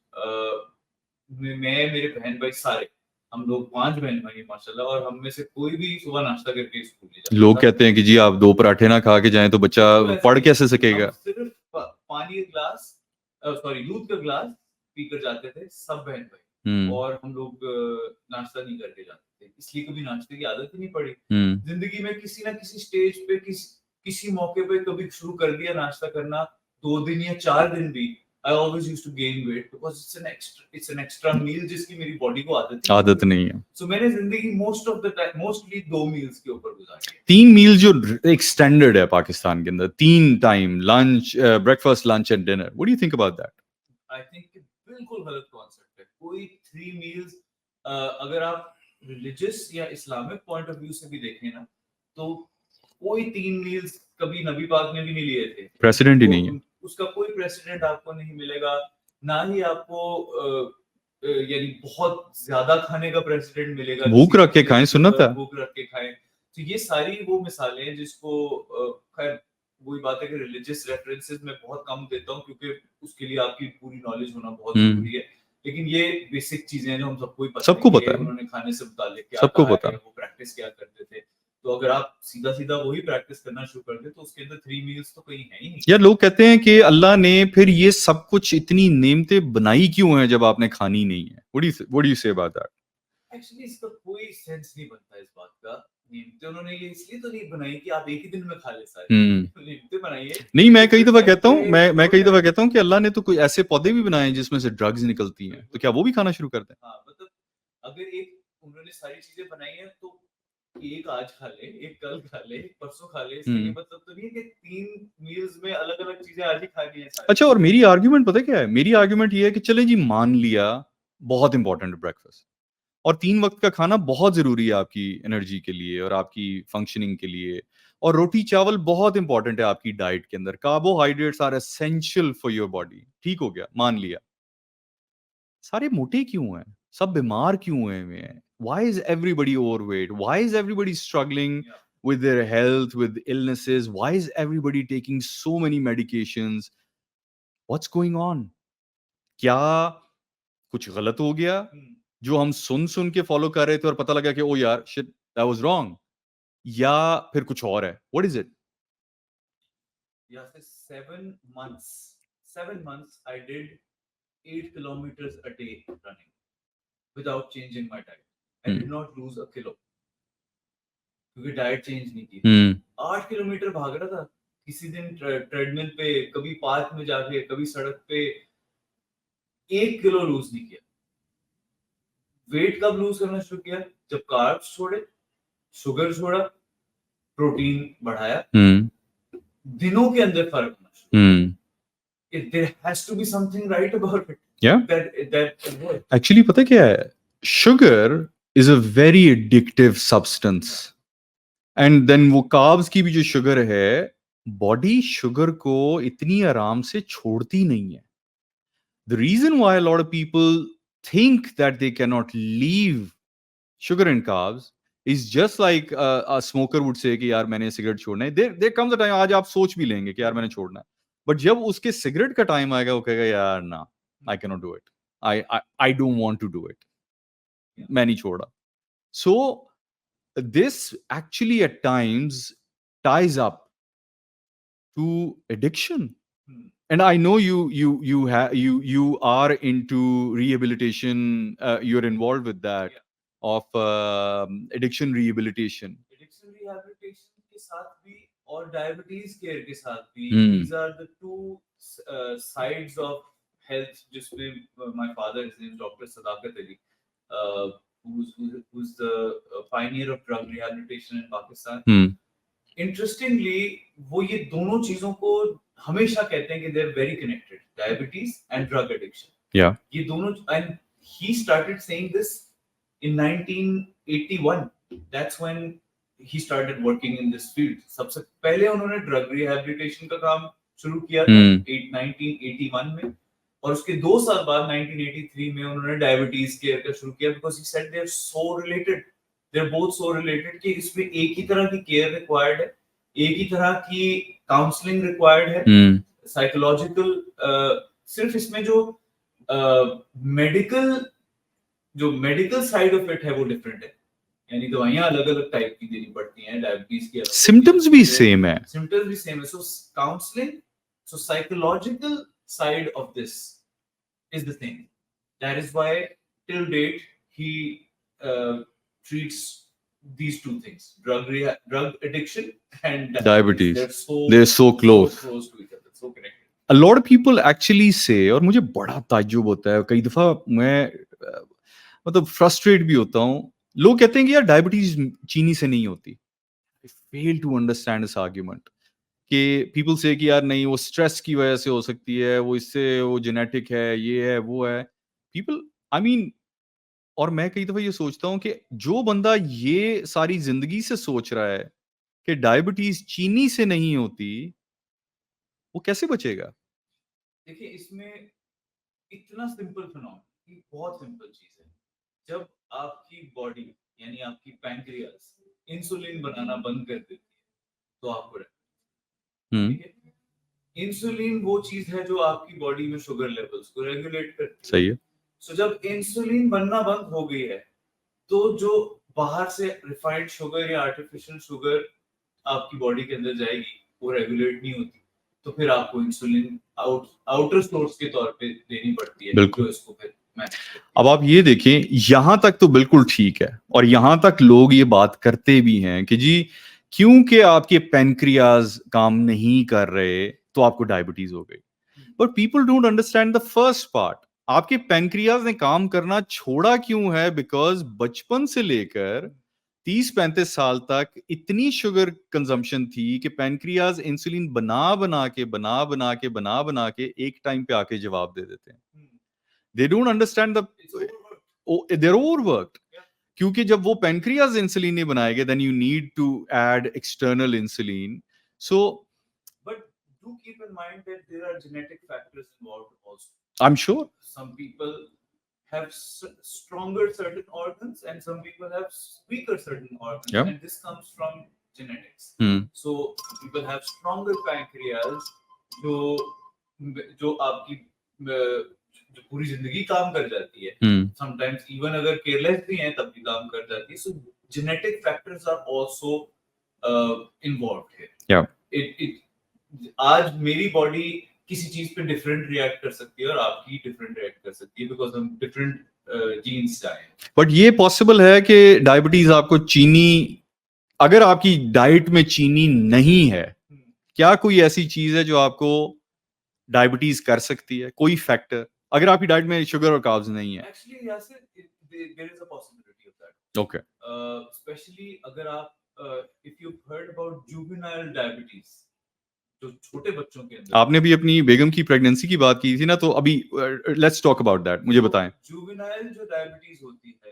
मैं मेरे बहन भाई सारे हम लोग 5 बहन भाई माशाल्लाह, और हम में से कोई भी सुबह नाश्ता करके स्कूल नहीं जाता. लोग कहते हैं कि जी आप 2 पराठे ना खा के जाएं तो बच्चा पढ़ कैसे सकेगा? सिर्फ पानी का ग्लास, दूध का ग्लास पीकर जाते थे सब बहन भाई, और हम लोग नाश्ता नहीं करके जाते थे, इसलिए कभी नाश्ते की आदत ही नहीं पड़ी. जिंदगी में किसी ना किसी स्टेज पे किसी मौके पे कभी शुरू कर दिया नाश्ता करना, 2 दिन या 4 दिन भी I always used to gain weight because it's an extra meal जिसकी मेरी बॉडी को आदत नहीं है. So मैंने जिंदगी mostly 2 meals के ऊपर गुजारी. 3 मील जो एक स्टैंडर्ड है पाकिस्तान के अंदर, 3 time lunch, breakfast, lunch and dinner. What do you think about that? I think बिल्कुल गलत कॉन्सेप्ट है. कोई 3 meals अगर आप रिलीजियस या इस्लामिक पॉइंट ऑफ व्यू से भी देखें ना, तो कोई 3 meals कभी नबी पाक ने भी नहीं लिए थे. प्रेसिडेंट ही नहीं है. उसका कोई प्रेसिडेंट आपको नहीं मिलेगा, ना ही आपको यानी बहुत ज्यादा खाने का प्रेसिडेंट मिलेगा. भूख रख के खाएं, सुन्नत है. भूख रख के खाएं. तो ये सारी वो मिसालें हैं जिसको खैर वही बात है कि रिलीजियस रेफरेंसेस में बहुत कम देता हूँ क्योंकि उसके लिए आपकी पूरी नॉलेज होना बहुत जरूरी है. लेकिन ये बेसिक चीजें जो हम सबको ही पता है, उन्होंने खाने से मुताल्लिक क्या सबको पता है, वो प्रैक्टिस क्या करते थे. तो अगर आप सीधा वही प्रैक्टिस करना शुरू कर दे तो उसके अंदर 3 मील्स तो कहीं है ही नहीं. यार लोग कहते हैं कि अल्लाह ने फिर ये सब कुछ इतनी नेमतें बनाई क्यों है जब आपने खानी नहीं है. What do you say about that? Actually इसका कोई सेंस नहीं बनता इस बात का. नियमित उन्होंने ये इसलिए तो नहीं बनाई कि आप एक ही दिन में खा ले सारे, नियमित बनाइए। नहीं, मैं कई दफा कहता हूँ, पे मैं कई ग्रो दफा करें। कहता हूँ कि अल्लाह ने तो कोई ऐसे पौधे भी बनाए हैं जिसमें से ड्रग्स निकलती हैं, तो क्या वो भी खाना शुरू कर दें? हाँ, मतलब अगर एक उन्होंने सारी चीजें बनाई है तो एक आज खा ले, एक कल खा ले, एक परसों खा ले, इसका ये मतलब तो नहीं है कि 3 मील्स में अलग-अलग चीजें आज ही खानी है सारी। अच्छा, और मेरी आर्ग्यूमेंट पता है क्या है? मेरी आर्ग्यूमेंट ये है कि चलें जी, मान लिया बहुत इंपॉर्टेंट है ब्रेकफास्ट, और 3 वक्त का खाना बहुत जरूरी है आपकी एनर्जी के लिए और आपकी फंक्शनिंग के लिए, और रोटी चावल बहुत इंपॉर्टेंट है आपकी डाइट के अंदर, carbohydrates are essential for your body. ठीक हो गया, मान लिया। सारे मोटे क्यों हैं? सब बीमार क्यों हैं? Why is everybody overweight? Why is everybody struggling with their health, with illnesses? Why is everybody taking so many medications? What's going on? क्या कुछ गलत हो गया जो हम सुन के फॉलो कर रहे थे और पता लगा कि ओ यार शिट, दैट वाज रॉन्ग, या फिर कुछ और है? What is it? Yeah, for 7 months I did 8 kilometers a day running without changing my diet. I did not lose a kilo क्योंकि डाइट चेंज नहीं की। 8 किलोमीटर भाग रहा था किसी दिन ट्रेडमिल पे, कभी पार्क में जाके, कभी सड़क पे, 1 किलो लूज नहीं किया। वेट कब लूज करना शुरू किया? जब कार्ब्स छोड़े, शुगर छोड़ा, प्रोटीन बढ़ाया, दिनों के अंदर फर्क होना शुरू। There has to be something right about it. Yeah. That Actually, पता क्या है? Sugar is a very addictive substance. And then वो कार्ब्स की भी जो शुगर है, बॉडी शुगर को इतनी आराम से छोड़ती नहीं है। The reason why a lot of people think that they cannot leave sugar and carbs is just like a smoker would say कि यार मैंने सिगरेट छोड़ना है। There comes a time, आज आप सोच भी लेंगे कि यार मैंने छोड़ना है, बट जब उसके सिगरेट का टाइम आएगा वो कहेगा यार ना, I cannot do it. I don't want to do it. मैं नहीं छोड़ा। So this actually at times ties up to addiction. And I know you are into rehabilitation, you're involved with that, of addiction rehabilitation के साथ भी और diabetes care के साथ भी, these are the two sides of health जिसमें my father, his name is Dr. Sadakat Ali, who's the pioneer of drug rehabilitation in Pakistan. Interestingly, वो ये दोनों चीजों को हमेशा कहते हैं कि they're very connected, diabetes and drug addiction. Yeah. ये दोनों, and he started saying this in 1981. That's when he started working in this field. सबसे पहले उन्होंने drug rehabilitation का काम शुरू किया था 1981 में, और उसके 2 साल बाद 1983 में उन्होंने डायबिटीज केयर का शुरू किया, because he said they're so related. They're both so related कि इसमें एक ही तरह की केयर रिक्वायर्ड है, एक ही तरह की काउंसलिंग रिक्वायर्ड है, साइकोलॉजिकल, सिर्फ इसमें जो मेडिकल साइड ऑफ इट है वो डिफरेंट है, यानी दवाइयां अलग अलग टाइप की देनी पड़ती हैं, डायबिटीज की अलग, सिम्टम्स भी सेम है, so counselling, so psychological side of this is the thing, that is why till date he treats these two things, drug addiction and diabetes. They're so close to each other, so connected. A lot of people actually say, और मुझे बड़ा ताज्जुब होता है, कई दफा मैं मतलब फ्रस्ट्रेट भी होता हूँ, लोग कहते हैं कि यार डायबिटीज चीनी से नहीं होती। I fail to understand this argument कि people say कि यार नहीं, वो स्ट्रेस की वजह से हो सकती है, वो इससे, वो जेनेटिक है, ये है, वो है। People, I mean, और मैं कई दफा ये सोचता हूँ कि जो बंदा ये सारी जिंदगी से सोच रहा है कि डायबिटीज चीनी से नहीं होती, वो कैसे बचेगा? देखिए, इसमें इतना सिंपल फिनोमेनन, बहुत सिंपल चीज है। जब आपकी बॉडी यानी आपकी पैंक्रियास इंसुलिन बनाना बंद कर देती है तो आपको ठीक है, इंसुलिन वो चीज है जो आपकी बॉडी में शुगर लेवल्स को रेगुलेट करती है। सही है। सो जब इंसुलिन बनना बंद हो गई है तो जो बाहर से रिफाइंड शुगर या आर्टिफिशियल शुगर आपकी बॉडी के अंदर जाएगी वो रेगुलेट नहीं होती, तो फिर आपको इंसुलिन आउटर सोर्स के तौर पे देनी पड़ती है, जो इसको फिर अब आप ये देखें, यहां तक तो बिल्कुल ठीक है और यहां तक लोग ये बात करते भी हैं कि जी क्योंकि आपके पेनक्रियाज काम नहीं कर रहे तो आपको डायबिटीज हो गई। But people don't understand the first part, आपके पेनक्रियाज ने काम करना छोड़ा क्यों है? बिकॉज बचपन से लेकर 30-35 साल तक इतनी शुगर कंजम्पशन थी कि पेनक्रियाज इंसुलिन बना बना के एक टाइम पे आके जवाब दे देते हैं। They don't understand the they're overworked, क्योंकि जब वो पेनक्रियाज इंसुलिन नहीं बनाएंगे then you need to add external insulin. So But do keep in mind that there are genetic factors involved also. I'm sure Some people have stronger certain organs and some people have weaker certain organs. Yeah. And this comes from genetics. Hmm. So people have stronger pancreas जो आपकी जो पूरी जिंदगी काम कर जाती है, sometimes even अगर केयरलेस भी हैं तब भी काम कर जाती है. So genetic factors are also involved here. Yeah. आज मेरी बॉडी किसी चीज पे डिफरेंट रिएक्ट कर सकती है और आपकी डिफरेंट रिएक्ट कर सकती है बिकॉज हम डिफरेंट जीन्स से आए हैं. बट ये पॉसिबल है कि डायबिटीज आपको चीनी, अगर आपकी डाइट में चीनी नहीं है, क्या कोई ऐसी चीज है जो आपको डायबिटीज कर सकती है? कोई फैक्टर अगर आपकी डाइट में शुगर और कार्ब्स नहीं है? Actually Yasir there is a possibility of that. Okay. Especially अगर आप if you heard about juvenile diabetes, जो छोटे बच्चों के अंदर, आपने भी अपनी बेगम की प्रेगनेंसी की बात की थी ना, तो अभी लेट्स टॉक अबाउट दैट, मुझे बताएं. जुवेनाइल जो डायबिटीज होती है,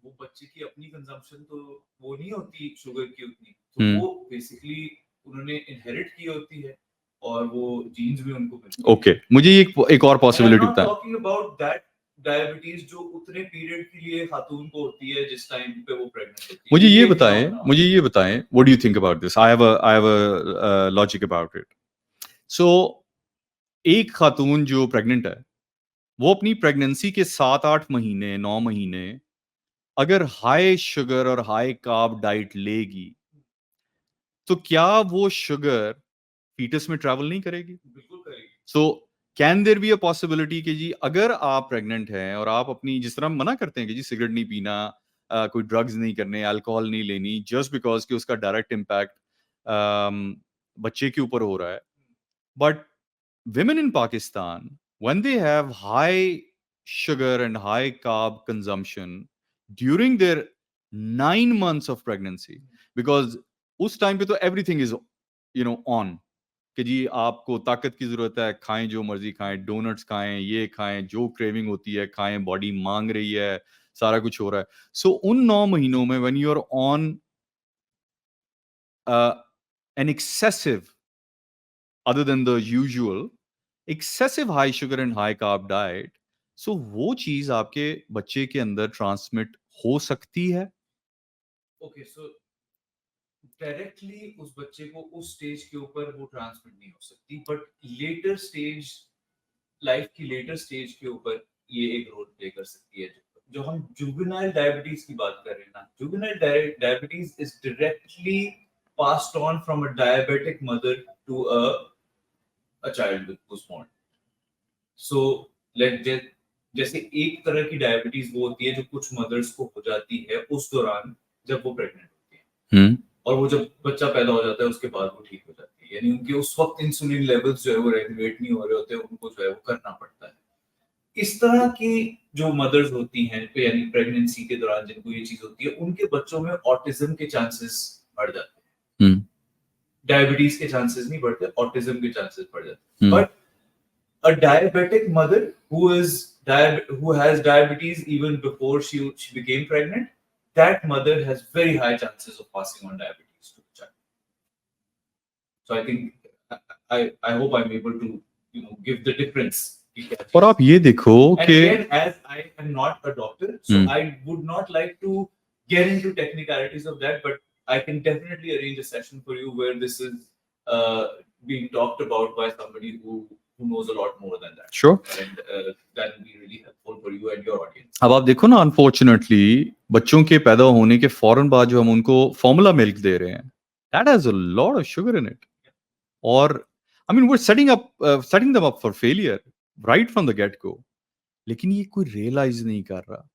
वो बच्चे की अपनी कंजम्पशन तो वो नहीं होती शुगर की उतनी, तो वो बेसिकली उन्होंने इनहेरिट की होती है और वो जीन्स भी उनको मिलती है. ओके, मुझे एक और पॉसिबिलिटी बताएं. टॉकिंग अबाउट दैट डायबिटीज जो उतने पीरियड के लिए खातून को होती है जिस टाइम पे वो प्रेग्नेंट होती है. मुझे ये बताएं what do you think about this? I have a logic about it. So एक खातून जो प्रेग्नेंट है, वो अपनी प्रेगनेंसी के 7-8 महीने 9 महीने अगर हाई शुगर और हाई कार्ब डाइट लेगी तो क्या वो शुगर फीटस में ट्रैवल नहीं करेगी? बिल्कुल करेगी. So can there be a possibility कि जी अगर आप प्रेग्नेंट हैं और आप अपनी, जिस तरह हम मना करते हैं कि जी सिगरेट नहीं पीना, कोई ड्रग्स नहीं करने, अल्कोहल नहीं लेनी, जस्ट बिकॉज कि उसका डायरेक्ट इम्पैक्ट बच्चे के ऊपर हो रहा है. But women in Pakistan, when they have high sugar and high carb consumption during their 9 months of pregnancy, because उस टाइम पे तो एवरीथिंग इज ऑन कि जी आपको ताकत की जरूरत है, खाएं जो मर्जी खाएं, डोनट्स खाएं, ये खाएं, जो क्रेविंग होती है खाएं, बॉडी मांग रही है, सारा कुछ हो रहा है. सो उन 9 महीनों में when you are on an excessive, other than the usual excessive high sugar and high carb diet, so वो चीज आपके बच्चे के अंदर ट्रांसमिट हो सकती है. ओके, सो डायरेक्टली उस बच्चे को उस स्टेज के ऊपर वो ट्रांसमिट नहीं हो सकती, बट लेटर स्टेज, लाइफ की लेटर स्टेज के ऊपर ये एक रोल प्ले कर सकती है. जो हम जुवेनाइल डायबिटीज की बात कर रहे हैं ना, juvenile diabetes is directly passed on from a diabetic mother to a child who's born. So जैसे एक तरह की डायबिटीज वो होती है जो कुछ मदर्स को हो जाती है उस दौरान जब वो प्रेग्नेंट होती है, और वो जब बच्चा पैदा हो जाता है उसके बाद वो ठीक हो जाती है. यानी उनके उस वक्त इंसुलिन लेवल्स जो है वो रेगुलेट नहीं हो रहे होते, उनको जो है वो करना पड़ता है. इस तरह की जो मदर्स होती हैं यानी प्रेगनेंसी के दौरान जिनको ये चीज होती है, उनके बच्चों में ऑटिज्म के चांसेस बढ़ जाते हैं. डायबिटीज के चांसेस नहीं बढ़ते, ऑटिज्म के चांसेस बढ़ जाते हैं. But a diabetic mother who has diabetes even before she became pregnant, that mother has very high chances of passing on diabetes to the child. So I think I hope I'm able to give the difference. और आप ये देखो कि as I am not a doctor, so I would not like to get into technicalities of that, but I can definitely arrange a session for you where this is being talked about by somebody who knows a lot more than that. Sure. And that will be really helpful for you and your audience. अब आप देखो ना, unfortunately बच्चों के पैदा होने के फौरन बाद जो हम उनको फॉर्मूला मिल्क दे रहे हैं, that has a lot of sugar in it. Or I mean we're setting them up for failure right from the get go. लेकिन ये कोई रियलाइज नहीं कर रहा।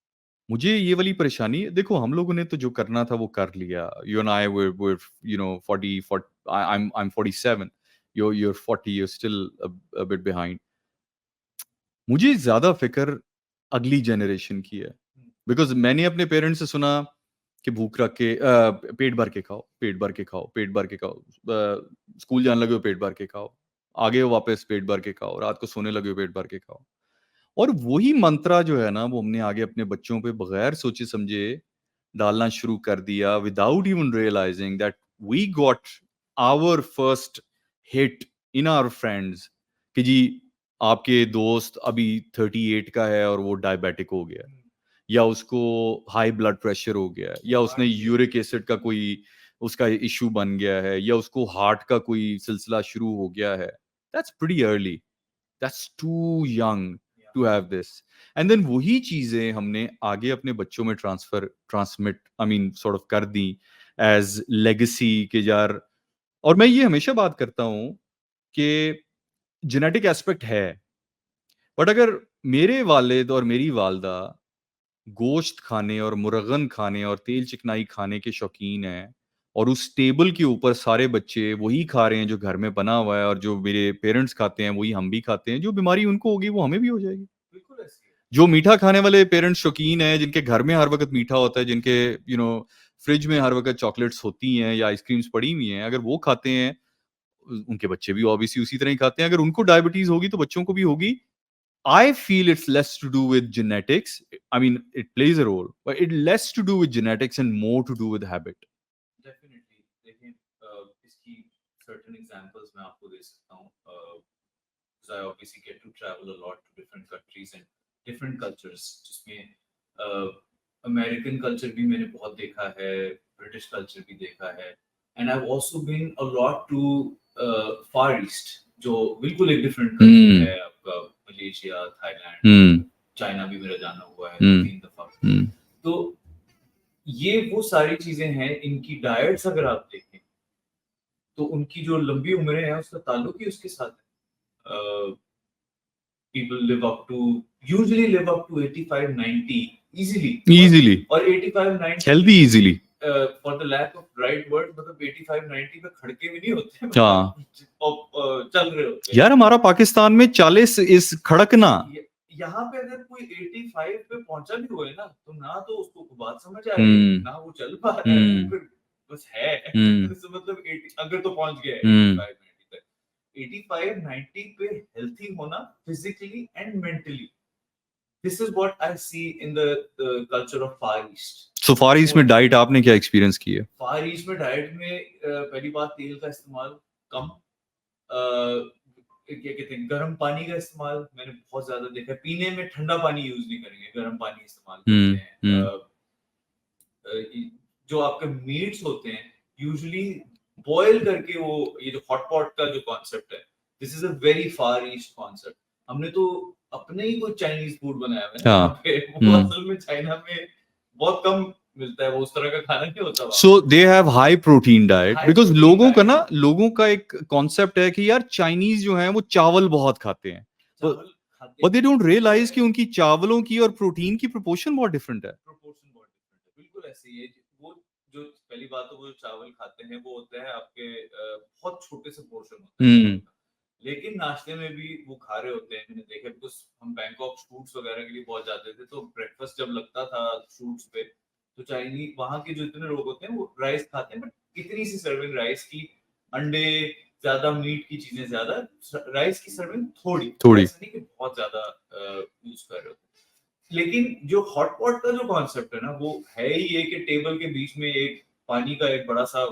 मुझे ये वाली परेशानी, देखो हम लोगों ने तो जो करना था वो कर लिया। You and I were 40 I am 47, you're 40, you're still a bit behind. मुझे ज़्यादा फ़िक्र अगली जनरेशन की है। बिकॉज़ मैंने अपने पेरेंट्स से सुना कि भूख रख के पेट भर के खाओ, पेट भर के खाओ, पेट भर के खाओ। स्कूल जाने लगे हो पेट भर के खाओ, आगे हो वापस पेट भर के खाओ, रात को सोने लगे हो पेट भर के खाओ। और वही मंत्रा जो है ना, वो हमने आगे अपने बच्चों पे बगैर सोचे समझे डालना शुरू कर दिया, without even realising that we got our first hit in our friends कि जी आपके दोस्त अभी 38 का है और वो डायबिटिक हो गया है, या उसको हाई ब्लड प्रेशर हो गया है, या उसने यूरिक एसिड का कोई उसका इशू बन गया है, या उसको हार्ट का कोई सिलसिला शुरू हो गया है। That's pretty early, that's too young to have this. And then वही चीजें हमने आगे अपने बच्चों में transmit I mean sort of कर दी एज लेगेसी के यार। और मैं ये हमेशा बात करता हूं कि जेनेटिक एस्पेक्ट है, बट अगर मेरे वालिद और मेरी वालदा गोश्त खाने और मुर्गन खाने और तेल चिकनाई खाने के शौकीन हैं, और उस टेबल के ऊपर सारे बच्चे वही खा रहे हैं जो घर में बना हुआ है, और जो मेरे पेरेंट्स खाते हैं वही हम भी खाते हैं, जो बीमारी उनको होगी वो हमें भी हो जाएगी। बिल्कुल ऐसे ही है। जो मीठा खाने वाले पेरेंट्स शौकीन हैं, जिनके घर में हर वक्त मीठा होता है, जिनके फ्रिज में हर वक्त चॉकलेट्स होती हैं या आइसक्रीम्स पड़ी हुई हैं, अगर वो खाते हैं उनके बच्चे भी ऑब्वियसली उसी तरह ही खाते हैं। अगर उनको डायबिटीज होगी तो बच्चों को भी होगी। I feel it's less to do with genetics. I mean, it plays a role, but it less to do with genetics and more to do with habit. Definitely देखिए, इसकी सर्टेन एग्जांपल्स मैं आपको दे सकता हूँ। I obviously get to travel a lot to different countries and different cultures, जिसमें American culture भी मैंने बहुत देखा है, ब्रिटिश कल्चर भी देखा है, and I have also been a lot to Far East, जो बिल्कुल एक डिफरेंट कल्चर है आपका, मलेशिया, थाईलैंड, चाइना भी मेरा जाना हुआ है 3 दफा। तो ये वो सारी चीजें हैं, इनकी डाइट्स अगर आप देखें तो उनकी जो लंबी उम्रें हैं उसका ताल्लुक ही उसके साथ है। people live up to usually live up to 85-90 easily और 85-90 healthy easily for the lack of right word, मतलब 85-90 पे खड़के भी नहीं होते, चल रहे होते हैं। यार हमारा पाकिस्तान में 40 इस खड़कना, यहाँ पे अगर कोई 85 पे पहुंचा भी हुआ है ना, तो ना तो उसको बात समझ आ रही है, ना वो चल पा रहा है, वो फिर बस है। तो मतलब 80 अगर तो पहुंच गया है 85-90 पे हेल्थी होना physically and mentally, this is what I see in the culture of Far East. So Far East में डाइट आपने क्या एक्सपीरियंस की है? फार ईस्ट में डाइट में पहली बात तेल का इस्तेमाल कम, क्या कहते हैं गर्म पानी का इस्तेमाल मैंने बहुत ज्यादा देखा है। पीने में ठंडा पानी यूज नहीं करेंगे, गर्म पानी इस्तेमाल करते हैं। जो आपके मीट्स होते हैं यूजुअली बॉयल करके, वो ये जो हॉट पॉट का जो कॉन्सेप्ट है, this is a very far east concept. हमने तो अपने ही कोई चाइनीज फूड बनाया है ना, वो असल में चाइना में बहुत कम मिलता है, वो उस तरह का खाना नहीं होता। So they have high protein diet, because लोगों का ना, लोगों का एक कॉन्सेप्ट है कि यार चाइनीज जो है वो चावल बहुत खाते हैं, बट दे डोंट रियलाइज कि उनकी चावलों की और प्रोटीन की प्रोपोर्शन बहुत डिफरेंट है। बिल्कुल ऐसे ही है। वो जो पहली बात तो वो चावल खाते हैं वो होता है आपके बहुत छोटे से पोर्शन होता है, लेकिन नाश्ते में भी वो खा रहे होते हैं। मैंने देखा, बिकॉज हम बैंकॉक शूट्स वगैरह के लिए बहुत जाते थे, तो ब्रेकफास्ट जब लगता था शूट्स पे, तो चाइनीज वहां के जो इतने लोग होते हैं वो राइस खाते हैं, बट इतनी सी सर्विंग राइस की, अंडे ज्यादा, मीट की चीजें ज्यादा, राइस की सर्विंग थोड़ी, ऐसा नहीं कि बहुत ज्यादा यूज कर रहे होते। लेकिन जो हॉट पॉट का जो कॉन्सेप्ट है ना, वो है ही ये कि टेबल के बीच में एक पानी का एक बड़ा सा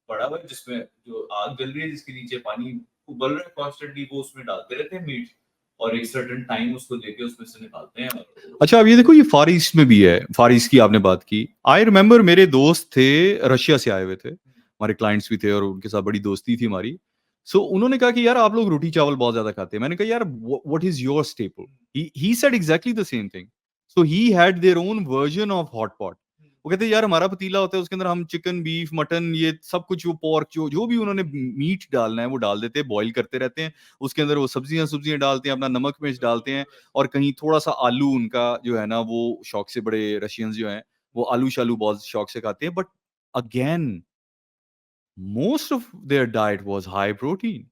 पड़ा हुआ है, जिसमें जो आग जल रही है, जिसके नीचे पानी उबल रहा है कॉन्स्टेंटली, वो उसमें डालते रहते हैं मीट, और एक सर्टेन टाइम उसको देके उसमें से निकालते हैं। अच्छा, अब ये देखो, ये फार ईस्ट में भी है। फार ईस्ट की आपने बात की, आई रिमेम्बर मेरे दोस्त थे रशिया से आए हुए थे, हमारे क्लाइंट्स भी थे और उनके साथ बड़ी दोस्ती थी हमारी। सो उन्होंने कहा कि यार आप लोग रोटी चावल बहुत ज्यादा खाते हैं। मैंने कहा यार what is your staple? He said exactly the same thing. So he had their own version of hot pot, वो कहते हैं यार हमारा पतीला होता है, उसके अंदर हम चिकन, बीफ, मटन, ये सब कुछ, वो पोर्क, जो भी उन्होंने मीट डालना है वो डाल देते हैं, बॉईल करते रहते हैं, उसके अंदर वो सब्जियां डालते हैं, अपना नमक मिर्च डालते हैं, और कहीं थोड़ा सा आलू, उनका जो है ना वो शौक से, बड़े रशियंस जो हैं वो आलू शालू बहुत शौक से खाते हैं, but again most of their diet was high protein,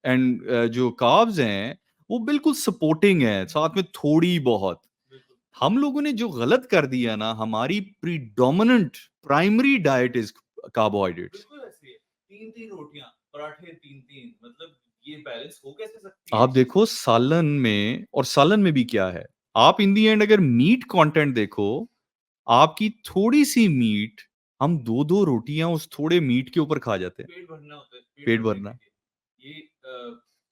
and जो कार्ब्स हैं वो बिल्कुल सपोर्टिंग है, साथ में थोड़ी बहुत। हम लोगों ने जो गलत कर दिया ना, हमारी predominant primary diet is carbohydrates. बिल्कुल ऐसे ही है, 3-3 रोटियां, पराठे 3-3, मतलब ये बैलेंस हो कैसे सकती है? आप देखो सालन में, और सालन में भी क्या है, आप इन दी एंड अगर मीट कंटेंट देखो, आपकी थोड़ी सी मीट, हम 2-2 रोटियां उस थोड़े मीट के ऊपर खा जाते हैं। पेट भरना होता है, पेट भरने भरना। के लिए। ये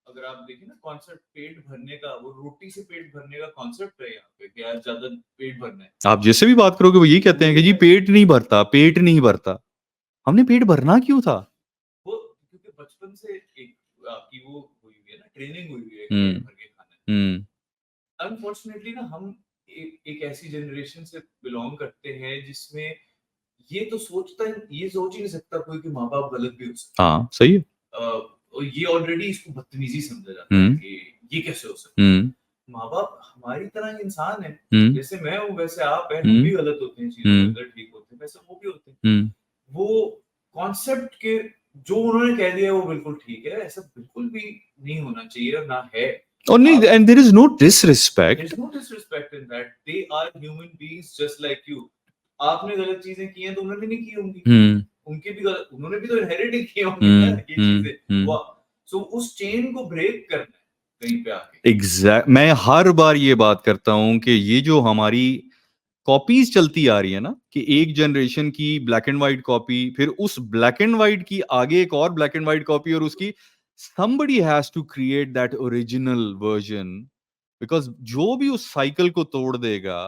अगर आप देखें ना कॉन्सेप्ट पेट भरने का, वो रोटी से पेट भरने का कॉन्सेप्ट है यहाँ पे, कि यार ज्यादा पेट भरना है। आप जिससे भी बात करोगे वो यही कहते हैं कि जी पेट नहीं भरता, पेट नहीं भरता। हमने पेट भरना क्यों था? वो क्योंकि बचपन से एक आपकी वो हुई हुई है ना, ट्रेनिंग हुई हुई है हम्म। पेट भर के खाना है। हम्म। अनफॉर्चुनेटली ना हम एक ऐसी जनरेशन से बिलोंग करते हैं जिसमें ये तो ये सोच ही नहीं सकता कोई कि माँ बाप गलत भी हो सकते हाँ सही है। और ये ऑलरेडी इसको बदतमीजी समझा जाता है कि ये कैसे हो सकता है। माँ बाप हमारी तरह ही इंसान है, जैसे मैं हूँ वैसे आप है, हम भी गलत होते हैं चीजों के अंदर, ठीक होते हैं वैसे वो भी होते हैं। वो कॉन्सेप्ट के जो उन्होंने कह दिया वो बिल्कुल ठीक है, ऐसा बिल्कुल भी नहीं होना चाहिए और ना है। और नहीं, and there is no disrespect. There's no disrespect in that. They are human beings just like you. आपने गलत चीजें की हैं तो उन्होंने नहीं की होंगी, उनके भी गलत, उन्होंने भी तो इनहेरिट ही किए होंगे ना ये चीजें। वाह, सो उस चेन को ब्रेक करना है कहीं पे आके। एग्जैक्ट, मैं हर बार ये बात करता हूं कि ये जो हमारी कॉपीज चलती आ रही है ना, कि एक जनरेशन की ब्लैक एंड व्हाइट कॉपी, फिर उस ब्लैक एंड व्हाइट की आगे एक और ब्लैक एंड व्हाइट कॉपी, और उसकी somebody has to create that original version, because जो भी उस साइकिल को तोड़ देगा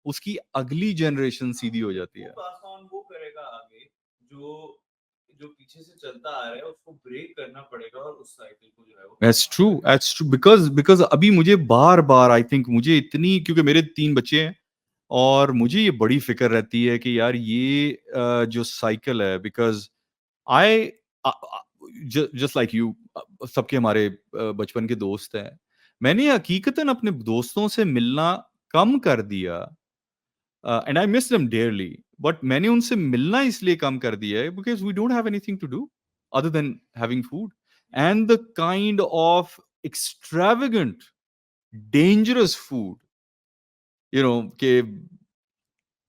उसकी अगली जनरेशन सीधी हो जाती है। पास ऑन वो करेगा आगे, जो जो पीछे से चलता आ रहा है उसको ब्रेक करना पड़ेगा, और उस साइकिल को जो है वो That's true, because अभी मुझे बार बार, आई थिंक मुझे इतनी, क्योंकि मेरे 3 बच्चे हैं और मुझे ये बड़ी फिक्र रहती है कि यार ये जो साइकिल है, because I just like you, सबके हमारे बचपन के दोस्त हैं, मैंने हकीकतन अपने दोस्तों से मिलना कम कर दिया, and I miss them dearly, but मैंने उनसे मिलना इसलिए कम कर दिया है because we don't have anything to do other than having food, and the kind of extravagant dangerous food, कि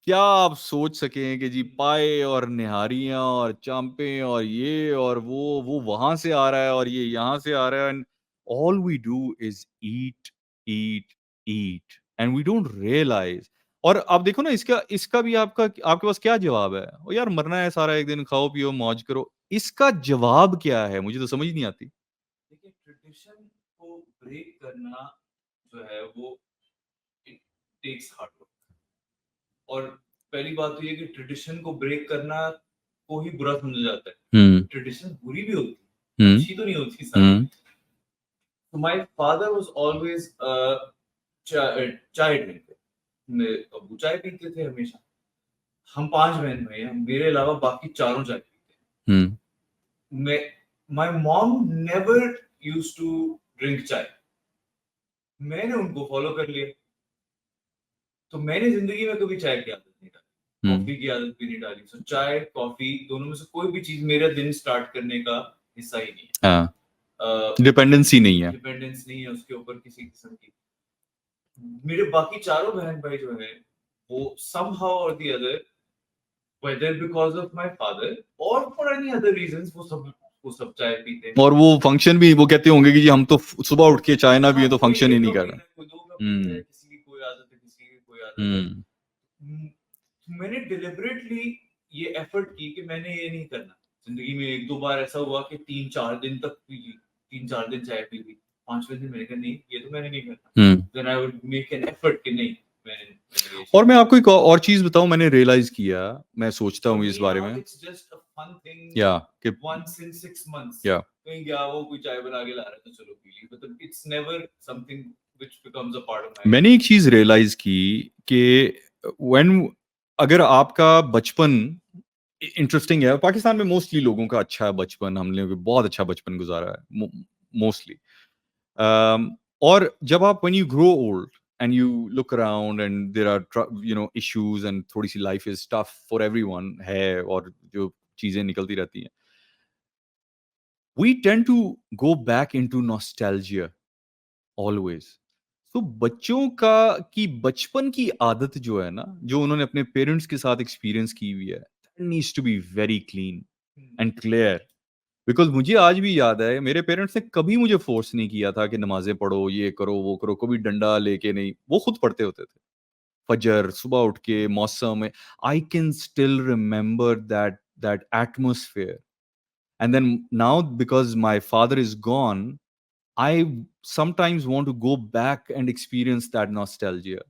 क्या आप सोच सकें कि जी पाए और निहारियां और चांपे और ये और वो वहां से आ रहा है और ये यहाँ से आ रहा है, and all we do is eat eat eat, and we don't realise. और आप देखो ना, इसका इसका भी आपके पास क्या जवाब है? ओ यार मरना है सारा, एक दिन खाओ पियो मौज करो, इसका जवाब क्या है? मुझे तो समझ नहीं आती। देखिए, ट्रेडिशन को ब्रेक करना जो है वो इट टेक्स हार्ड वर्क। और पहली बात तो ये कि ट्रेडिशन को ब्रेक करना को ही बुरा समझा जाता है। ट्रेडिशन बुरी भी होती है, अच्छी तो नहीं होती सारी। So my father was always a चाय ड्रिंकर। मेरे अब्बू चाय पीते थे हमेशा। हम 5 बहन भाई हैं, मेरे अलावा बाकी चारों चाय पीते हैं। My mom never used to drink चाय। मैंने उनको फॉलो कर लिया, तो मैंने जिंदगी में कभी चाय की आदत नहीं डाली, कॉफी की आदत भी नहीं डाली। सो चाय कॉफी दोनों में से कोई भी चीज मेरा दिन स्टार्ट करने का हिस्सा ही नहीं है। डिपेंडेंसी नहीं है, डिपेंडेंस नहीं है उसके ऊपर किसी किस्म की। मेरे बाकी चारों बहन भाई जो है वो somehow or the other, whether because of my father or for any other reasons, वो सब चाय पीते हैं। और वो फंक्शन भी वो कहते होंगे कि जी हम तो सुबह उठ के चाय ना पिए तो कोई फंक्शन ही एक नहीं दो कर महीना, रहा। कोई 2 कप पीता है, किसी की कोई आदत है, किसी की कोई आदत है। मैंने डिलिबरेटली ये एफर्ट की कि मैंने ये नहीं करना। जिंदगी में 1-2 बार ऐसा हुआ कि 3-4 दिन तक पी ली, 3-4 दिन चाय पी ली, 5वें दिन मैंने कहा नहीं, ये तो मैंने नहीं करना। Then I would make an effort कि नहीं मैंने और मैं आपको एक और चीज बताऊं, मैंने रियलाइज किया, मैं सोचता हूँ इस बारे में, it's just a fun thing, या कि once in 6 months या कहीं गया वो कोई चाय बना के ला रहा है तो चलो पी ली, मतलब it's never something which becomes a part of my. मैंने एक चीज रियलाइज की कि व्हेन अगर आपका बचपन इंटरेस्टिंग है, पाकिस्तान में मोस्टली लोगों का अच्छा बचपन, हमने बहुत अच्छा बचपन गुजारा है मोस्टली। और जब आप when you grow old and you look around and there are issues and थोड़ी सी life is tough for everyone है, और जो चीजें निकलती रहती हैं, we tend to go back into nostalgia always. तो बच्चों का की बचपन की आदत जो है ना, जो उन्होंने अपने पेरेंट्स के साथ एक्सपीरियंस की हुई है, needs to be very clean and clear. Because मुझे आज भी याद है, मेरे पेरेंट्स ने कभी मुझे फोर्स नहीं किया था कि नमाजें पढ़ो, ये करो, वो करो, कभी डंडा लेके नहीं, वो खुद पढ़ते होते थे फजर सुबह उठ के मौसम में। I can still remember that atmosphere. And then now because my father is gone, I sometimes want to go back and experience that nostalgia.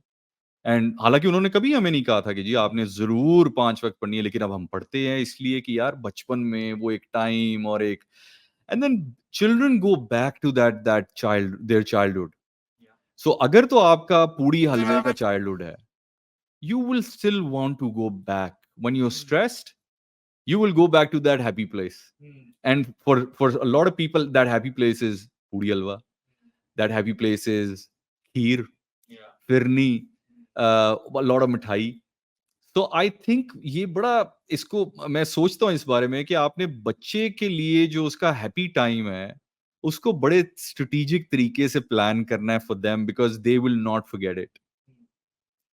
And हालांकि उन्होंने कभी हमें नहीं कहा था कि जी आपने जरूर 5 वक्त पढ़नी है, लेकिन अब हम पढ़ते हैं इसलिए कि यार बचपन में वो एक टाइम और एक, and then children go back to that child their childhood. So अगर तो आपका पूरी हलवे का चाइल्डहुड है, you will still want to go back when you're stressed. You will go back to that happy place. And for a lot of people, that happy place is puri halwa. That happy place is kheer, firni, a lot of mithai. तो I think ये बड़ा, इसको मैं सोचता हूँ इस बारे में कि आपने बच्चे के लिए जो उसका हैप्पी टाइम है, उसको बड़े स्ट्रेटेजिक तरीके से प्लान करना है for them, because they will not forget it.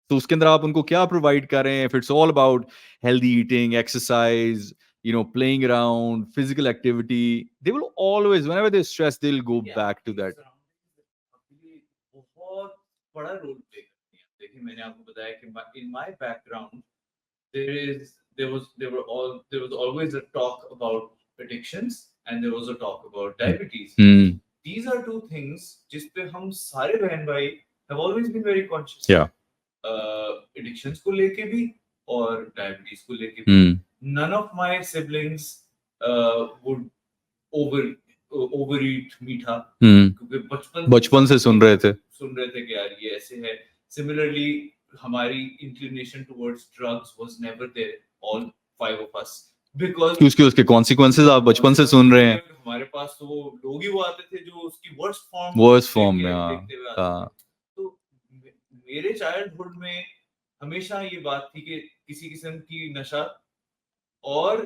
तो उसके अंदर आप उनको क्या प्रोवाइड कर रहे हैं? If it's all about healthy eating, exercise, playing around, physical activity, they will always, whenever they stress, they will go back to that. बहुत बड़ा रोल प्ले करती है। देखिए, मैंने आपको बताया कि in my background there was always a talk about addictions and there was a talk about diabetes. These are two things जिस पे हम सारे बहन भाई have always been very conscious. Yeah. Addictions को लेके भी और diabetes को लेके भी. None of my siblings would overeat मीठा, क्योंकि बचपन से सुन रहे थे कि यार ये ऐसे है. Similarly, हमारी inclination towards drugs was never there, all 5 of us, because उसके consequences आप बचपन से सुन रहे हैं। हमारे पास तो लोग ही वो आते थे जो उसकी worst form में देखते हुए आते थे। तो मेरे चाइल्डहुड में हमेशा ये बात थी कि किसी किस्म की नशा और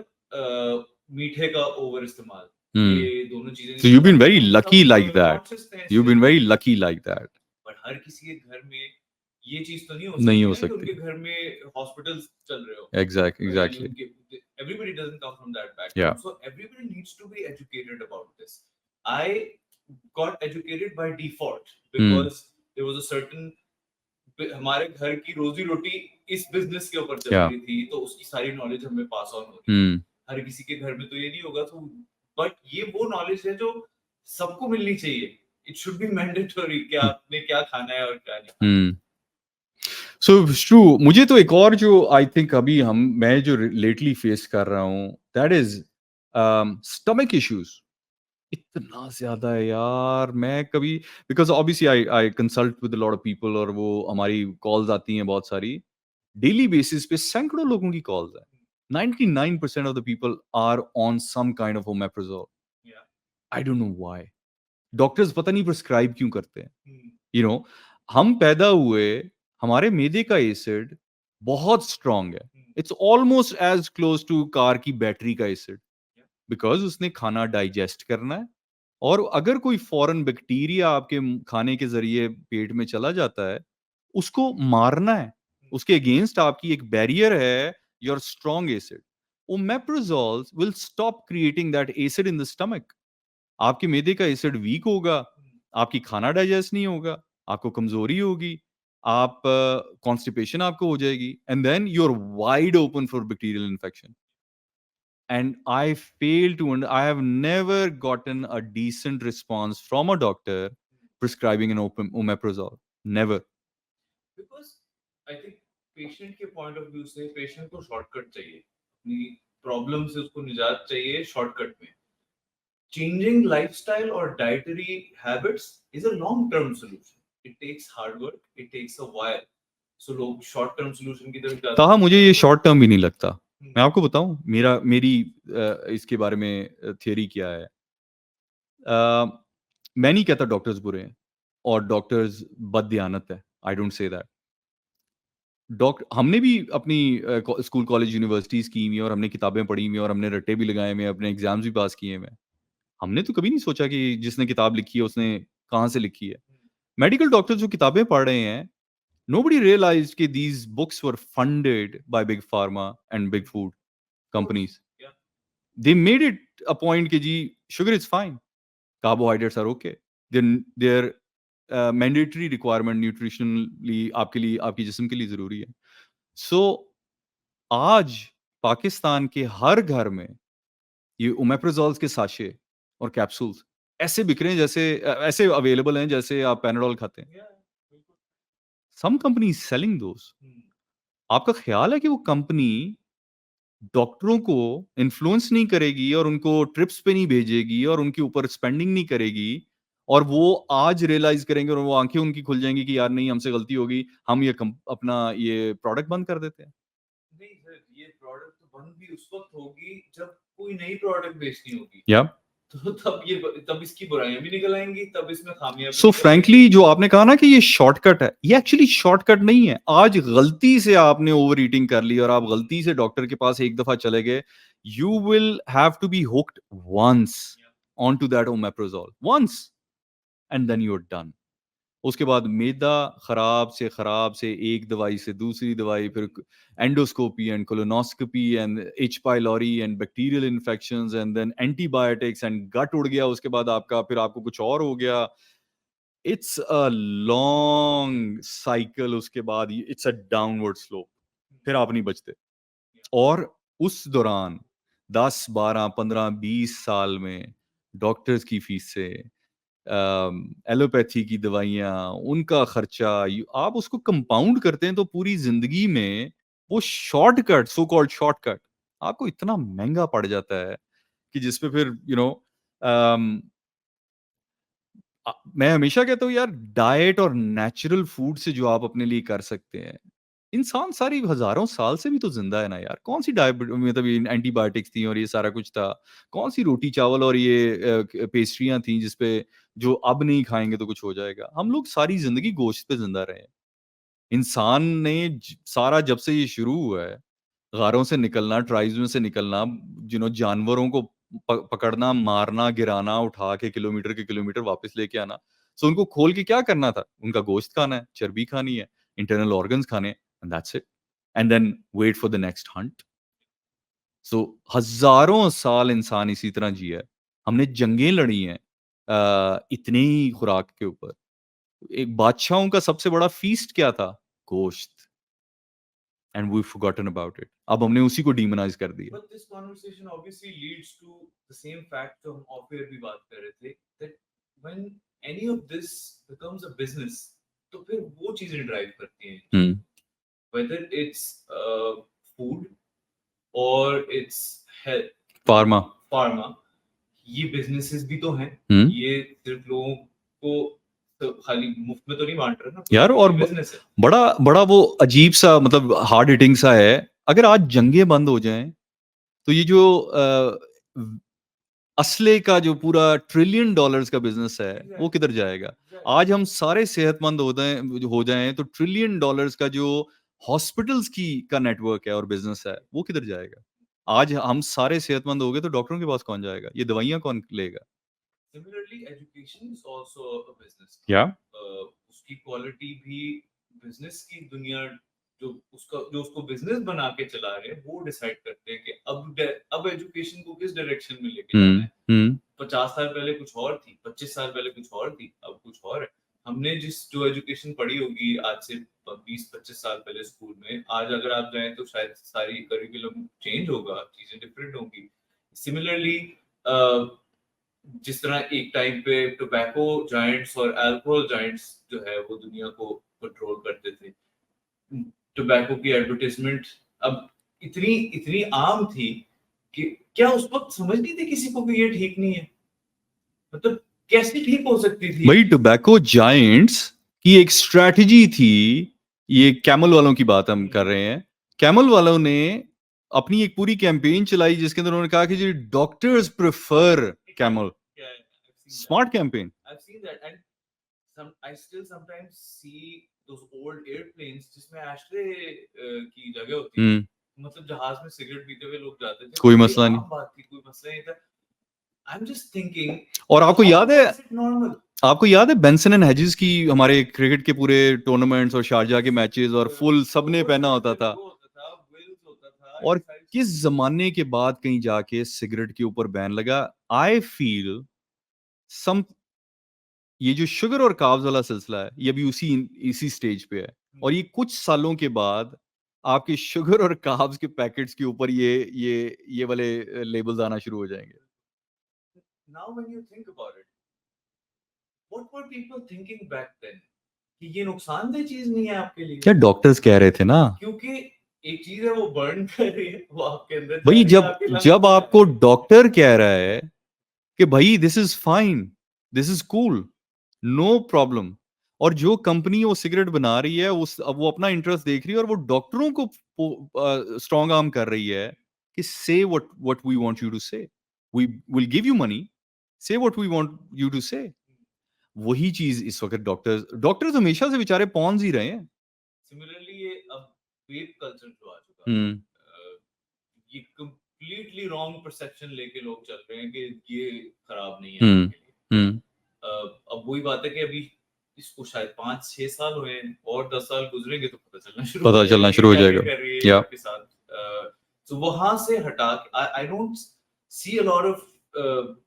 मीठे का ओवर इस्तेमाल, ये दोनों चीजें। So you've been very lucky like that. You've been very lucky like that. पर हर किसी के घर में ये चीज तो नहीं हो सकती। उनके घर में हॉस्पिटल्स चल रहे हो। Exactly. Everybody doesn't come from that background. Yeah. So everybody needs to be educated about this. I got educated by default because there was a certain, हमारे घर की रोजी रोटी इस बिजनेस के ऊपर चल रही थी, तो उसकी सारी नॉलेज हमें पास ऑन हो रही है। हर किसी के घर में तो ये नहीं होगा, तो बट ये वो नॉलेज है जो सबको मिलनी चाहिए। इट शुड बी मैंडेटरी कि आपने क्या खाना है और क्या नहीं। So true. मुझे तो एक और जो आई थिंक अभी मैं जो लेटली फेस कर रहा हूँ, दैट इज स्टमक इश्यूज। इतना ज्यादा है यार। मैं कभी, because obviously I consult with lot of people, और वो हमारी कॉल्स आती हैं बहुत सारी, डेली बेसिस पे सैकड़ों लोगों की कॉल्स हैं। 99% of the people are on some kind of omeprazole. I don't know why. Doctors पता नहीं प्रिस्क्राइब क्यों करते हैं। हम पैदा हुए, हमारे मैदे का एसिड बहुत स्ट्रांग है। It's almost as close to car की बैटरी का एसिड, बिकॉज उसने खाना डाइजेस्ट करना है, और अगर कोई फॉरेन बैक्टीरिया आपके खाने के जरिए पेट में चला जाता है, उसको मारना है। उसके अगेंस्ट आपकी एक बैरियर है, your strong acid. Omeprazole will stop creating that acid in the stomach. आपके मैदे का एसिड वीक होगा, आपकी खाना डाइजेस्ट नहीं होगा, आपको कमजोरी होगी, आप कॉन्स्टिपेशन आपको हो जाएगी, and then you are wide open for bacterial infection. And I fail to, and I have never gotten a decent response from a doctor prescribing an omeprazole. Never. Because I think patient के point of view से patient को shortcut चाहिए, अपनी problem से उसको निजात चाहिए shortcut में. Changing lifestyle or dietary habits is a long-term solution. It takes hard work. It takes a while. सो लोग शॉर्ट टर्म सोल्यूशन की तरफ जाते ताहा हैं। मुझे ये शॉर्ट टर्म भी नहीं लगता। हम्म, मैं आपको बताऊं मेरी इसके बारे में थियरी क्या है। मैं नहीं कहता डॉक्टर्स बुरे हैं और डॉक्टर्स बददियानत है। I don't say that. हमने भी अपनी स्कूल कॉलेज यूनिवर्सिटीज की हुई हैं और हमने किताबें पढ़ी हुई हैं और हमने रट्टे भी लगाए हुए हैं, अपने एग्जाम्स भी पास किए हुए हैं। हमने तो कभी नहीं सोचा कि जिसने किताब लिखी है उसने कहाँ से लिखी है। मेडिकल डॉक्टर्स जो किताबें पढ़ रहे हैं, nobody realized कि these books were funded by big pharma and big food companies. yeah. They made it a point कि जी sugar is fine, carbohydrates are okay. Their mandatory requirement nutritionally आपके लिए आपकी जिस्म के लिए जरूरी है। So आज पाकिस्तान के हर घर में ये ओमेप्राजोल के साशे और कैप्सूल्स ऐसे बिक रहे हैं जैसे ऐसे अवेलेबल हैं जैसे आप पैनाडोल खाते हैं। Yeah, बिल्कुल। सम कंपनी सेलिंग दोस। हम्म, आपका ख्याल है कि वो कंपनी डॉक्टरों को इन्फ्लुएंस नहीं करेगी और उनको ट्रिप्स पे नहीं भेजेगी और उनके ऊपर स्पेंडिंग नहीं करेगी और वो आज रियलाइज करेंगे और वो आंखें उनकी खुल जाएंगी कि यार नहीं हमसे गलती होगी, हम ये अपना ये प्रोडक्ट बंद कर देते हैं। नहीं सर, ये प्रोडक्ट तो बंद भी उस वक्त होगी जब कोई नई प्रोडक्ट बेचनी होगी। या तो तब इसकी बुराइयां भी निकल आएंगी, तब इसमें खामियां भी सो निकल फ्रैंकली जो आपने कहा ना कि ये शॉर्टकट है, ये एक्चुअली शॉर्टकट नहीं है। आज गलती से आपने ओवर ईटिंग कर ली और आप गलती से डॉक्टर के पास एक दफा चले गए, you will have to be hooked once on to that omeprazole once and then you are done. उसके बाद मैदा खराब से एक दवाई से दूसरी दवाई, फिर endoscopy and colonoscopy and H pylori and bacterial infections and then antibiotics and gut उड़ गया, उसके बाद आपका फिर आपको कुछ और हो गया। It's a long cycle. उसके बाद इट्स अ डाउनवर्ड स्लोप, फिर आप नहीं बचते। और उस दौरान 10 12 15 20 साल में डॉक्टर्स की फीसें, एलोपैथी की दवाइयाँ, उनका खर्चा, आप उसको कंपाउंड करते हैं तो पूरी जिंदगी में वो शॉर्टकट, सो कॉल्ड शॉर्टकट, आपको इतना महंगा पड़ जाता है कि जिसपे फिर मैं हमेशा कहता हूँ यार, डाइट और नेचुरल फूड से जो आप अपने लिए कर सकते हैं, इंसान सारी हजारों साल से भी तो जिंदा है ना यार। कौन सी डाइट मतलब एंटीबायोटिक्स थी और ये सारा कुछ था, कौन सी रोटी चावल और ये पेस्ट्रियां थी जिसपे जो अब नहीं खाएंगे तो कुछ हो जाएगा। हम लोग सारी जिंदगी गोश्त पे जिंदा रहे हैं। इंसान ने सारा जब से ये शुरू हुआ है, गारों से निकलना, ट्राइब्स में से निकलना, जानवरों को पकड़ना, मारना, गिराना, उठा के किलोमीटर के किलोमीटर वापस लेके आना। सो उनको खोल के क्या करना था? उनका गोश्त खाना है, चर्बी खानी है, इंटरनल ऑर्गन्स खाने हैं, and that's it. And then wait for the next hunt. So हजारों साल इंसान इसी तरह जिया है। हमने जंगें लड़ी हैं इतनी ही खुराक के ऊपर। एक बादशाहों का सबसे बड़ा फीस्ट क्या था? गोश्त। And we forgotten about it. अब हमने उसी को डीमोनाइज कर दिया। But this conversation obviously leads to the same fact जो हम off air भी बात कर रहे थे, that when any of this becomes a business, तो फिर वो चीजें ड्राइव करती हैं, whether it's food or it's health, pharma, ये बिजनेसेस भी तो हैं। ये सिर्फ लोगों को तो खाली मुफ्त में तो नहीं बांट रहे ना यार। और बिजनेस है। बड़ा बड़ा वो अजीब सा, मतलब हार्ड हिटिंग सा है। अगर आज जंगें बंद हो जाएं तो ये जो असले का जो पूरा $1 ट्रिलियन का बिजनेस है वो किधर जाएगा? आज हम सारे सेहतमंद हो जाएं तो $1 ट्रिलियन का जो हॉस्पिटल्स की का नेटवर्क है और बिजनेस है वो किधर जाएगा? आज हम सारे सेहतमंद हो गए तो डॉक्टरों के पास कौन जाएगा? ये दवाइयां कौन लेगा? Similarly, education is also a business. या उसकी क्वालिटी भी बिजनेस की दुनिया जो उसको बिजनेस बना के चला रहे हैं, वो डिसाइड करते हैं कि अब एजुकेशन को किस डायरेक्शन में लेके जाना है। 50 साल पहले कुछ और थी, 25 साल पहले कुछ और थी, अब कुछ और है। हमने जो एजुकेशन पढ़ी होगी आज से 20-25 साल पहले स्कूल में, आज अगर आप जाएं तो शायद सारी करिकुलम चेंज होगा, चीजें डिफरेंट होंगी। सिमिलरली जिस तरह एक टाइम पे टोबैको जायंट्स और अल्कोहल जायंट्स जो है वो दुनिया को कंट्रोल करते थे, टोबैको की एडवर्टाइजमेंट अब इतनी इतनी आम थी कि क्या उस वक्त समझ नहीं थी किसी को कि ये ठीक नहीं है। मतलब कैसे ठीक हो सकती थी? भाई टोबैको जायंट्स की एक स्ट्रेटजी थी, ये कैमल वालों की बात हम कर रहे हैं। कैमल वालों ने अपनी एक पूरी कैंपेन चलाई जिसके अंदर उन्होंने कहा कि जी doctors prefer camel. Smart campaign. I've seen that, and I still sometimes see those old airplanes जिसमें एशट्रे की जगह होती है, मतलब जहाज में सिगरेट पीते हुए लोग जाते थे, कोई तो ये मसला नहीं। आम बात थी, कोई मसला नहीं था। I'm just thinking, और आपको याद है, is it normal? आपको याद है बेंसन एंड हेजिस की हमारे क्रिकेट के पूरे टूर्नामेंट्स और शारजाह के मैचेस और फुल सबने पहना होता था, वो होता था, Wills होता था, और ये सारी किस जमाने के बाद कहीं जाके सिगरेट के ऊपर बैन लगा। आई फील सम ये जो शुगर और कार्ब्स वाला सिलसिला है ये अभी इसी स्टेज पे है, और ये कुछ सालों के बाद आपके शुगर और कार्ब्स के पैकेट्स के ऊपर ये वाले लेबल्स आना शुरू हो जाएंगे। Now when you think about it, what were people thinking back then? कि ये नुकसानदेह चीज नहीं है आपके लिए, क्या डॉक्टर्स कह रहे थे ना, क्योंकि एक चीज है वो बर्न कर रही है, वो आपके अंदर जा भाई रही है, जब आपके lungs जब में जा आपको रही है। डॉक्टर कह रहा है कि भाई this is fine, this is cool, no problem, और जो कंपनी वो सिगरेट बना रही है उस अब वो अपना इंटरेस्ट देख रही है और वो डॉक्टरों को स्ट्रॉन्ग आर्म कर रही है कि say what we want you to say, we will give you money, say what we want you to say. वही चीज इस वक्त डॉक्टर्स डॉक्टर्स हमेशा से बेचारे पॉन्स ही रहे हैं। सिमिलरली ये अब वेप कल्चर जो आ चुका है, ये कंप्लीटली रॉन्ग परसेप्शन लेके लोग चल रहे हैं कि ये खराब नहीं है आपके लिए। अब वही बात है कि अभी इसको शायद 5-6 साल हुए हैं, और 10 साल गुजरेंगे तो पता चलना शुरू पता चलना शुरू हो क्या जाएगा। कर रही है या आपके साथ। तो वहां से हटा के I don't see a lot of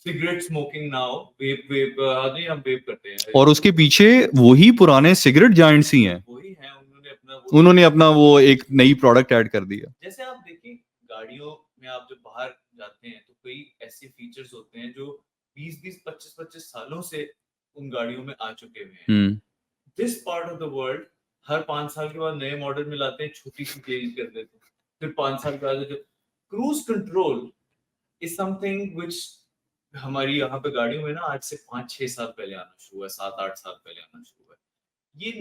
cigarette smoking now, vape नहीं, हम वेप करते हैं, और उसके पीछे वही पुराने सिगरेट जायंट्स ही हैं, वही हैं, उन्होंने अपना वो एक नई प्रोडक्ट ऐड कर दिया। जैसे आप देखिए गाड़ियों में आप जब बाहर जाते हैं तो कई ऐसे फीचर्स होते हैं जो 20-20, 25-25 सालों से उन गाड़ियों में आ चुके हुए हैं। This part of the world हर 5 साल के बाद नए मॉडल में लाते हैं, छोटी सी चेंज कर देते हैं, फिर 5 साल के बाद cruise control is something which हमारी यहाँ पे गाड़ियों में ना आज से 5-6 साल पहले आना शुरू हुआ है, 7-8 साल पहले आना शुरू हुआ है। ये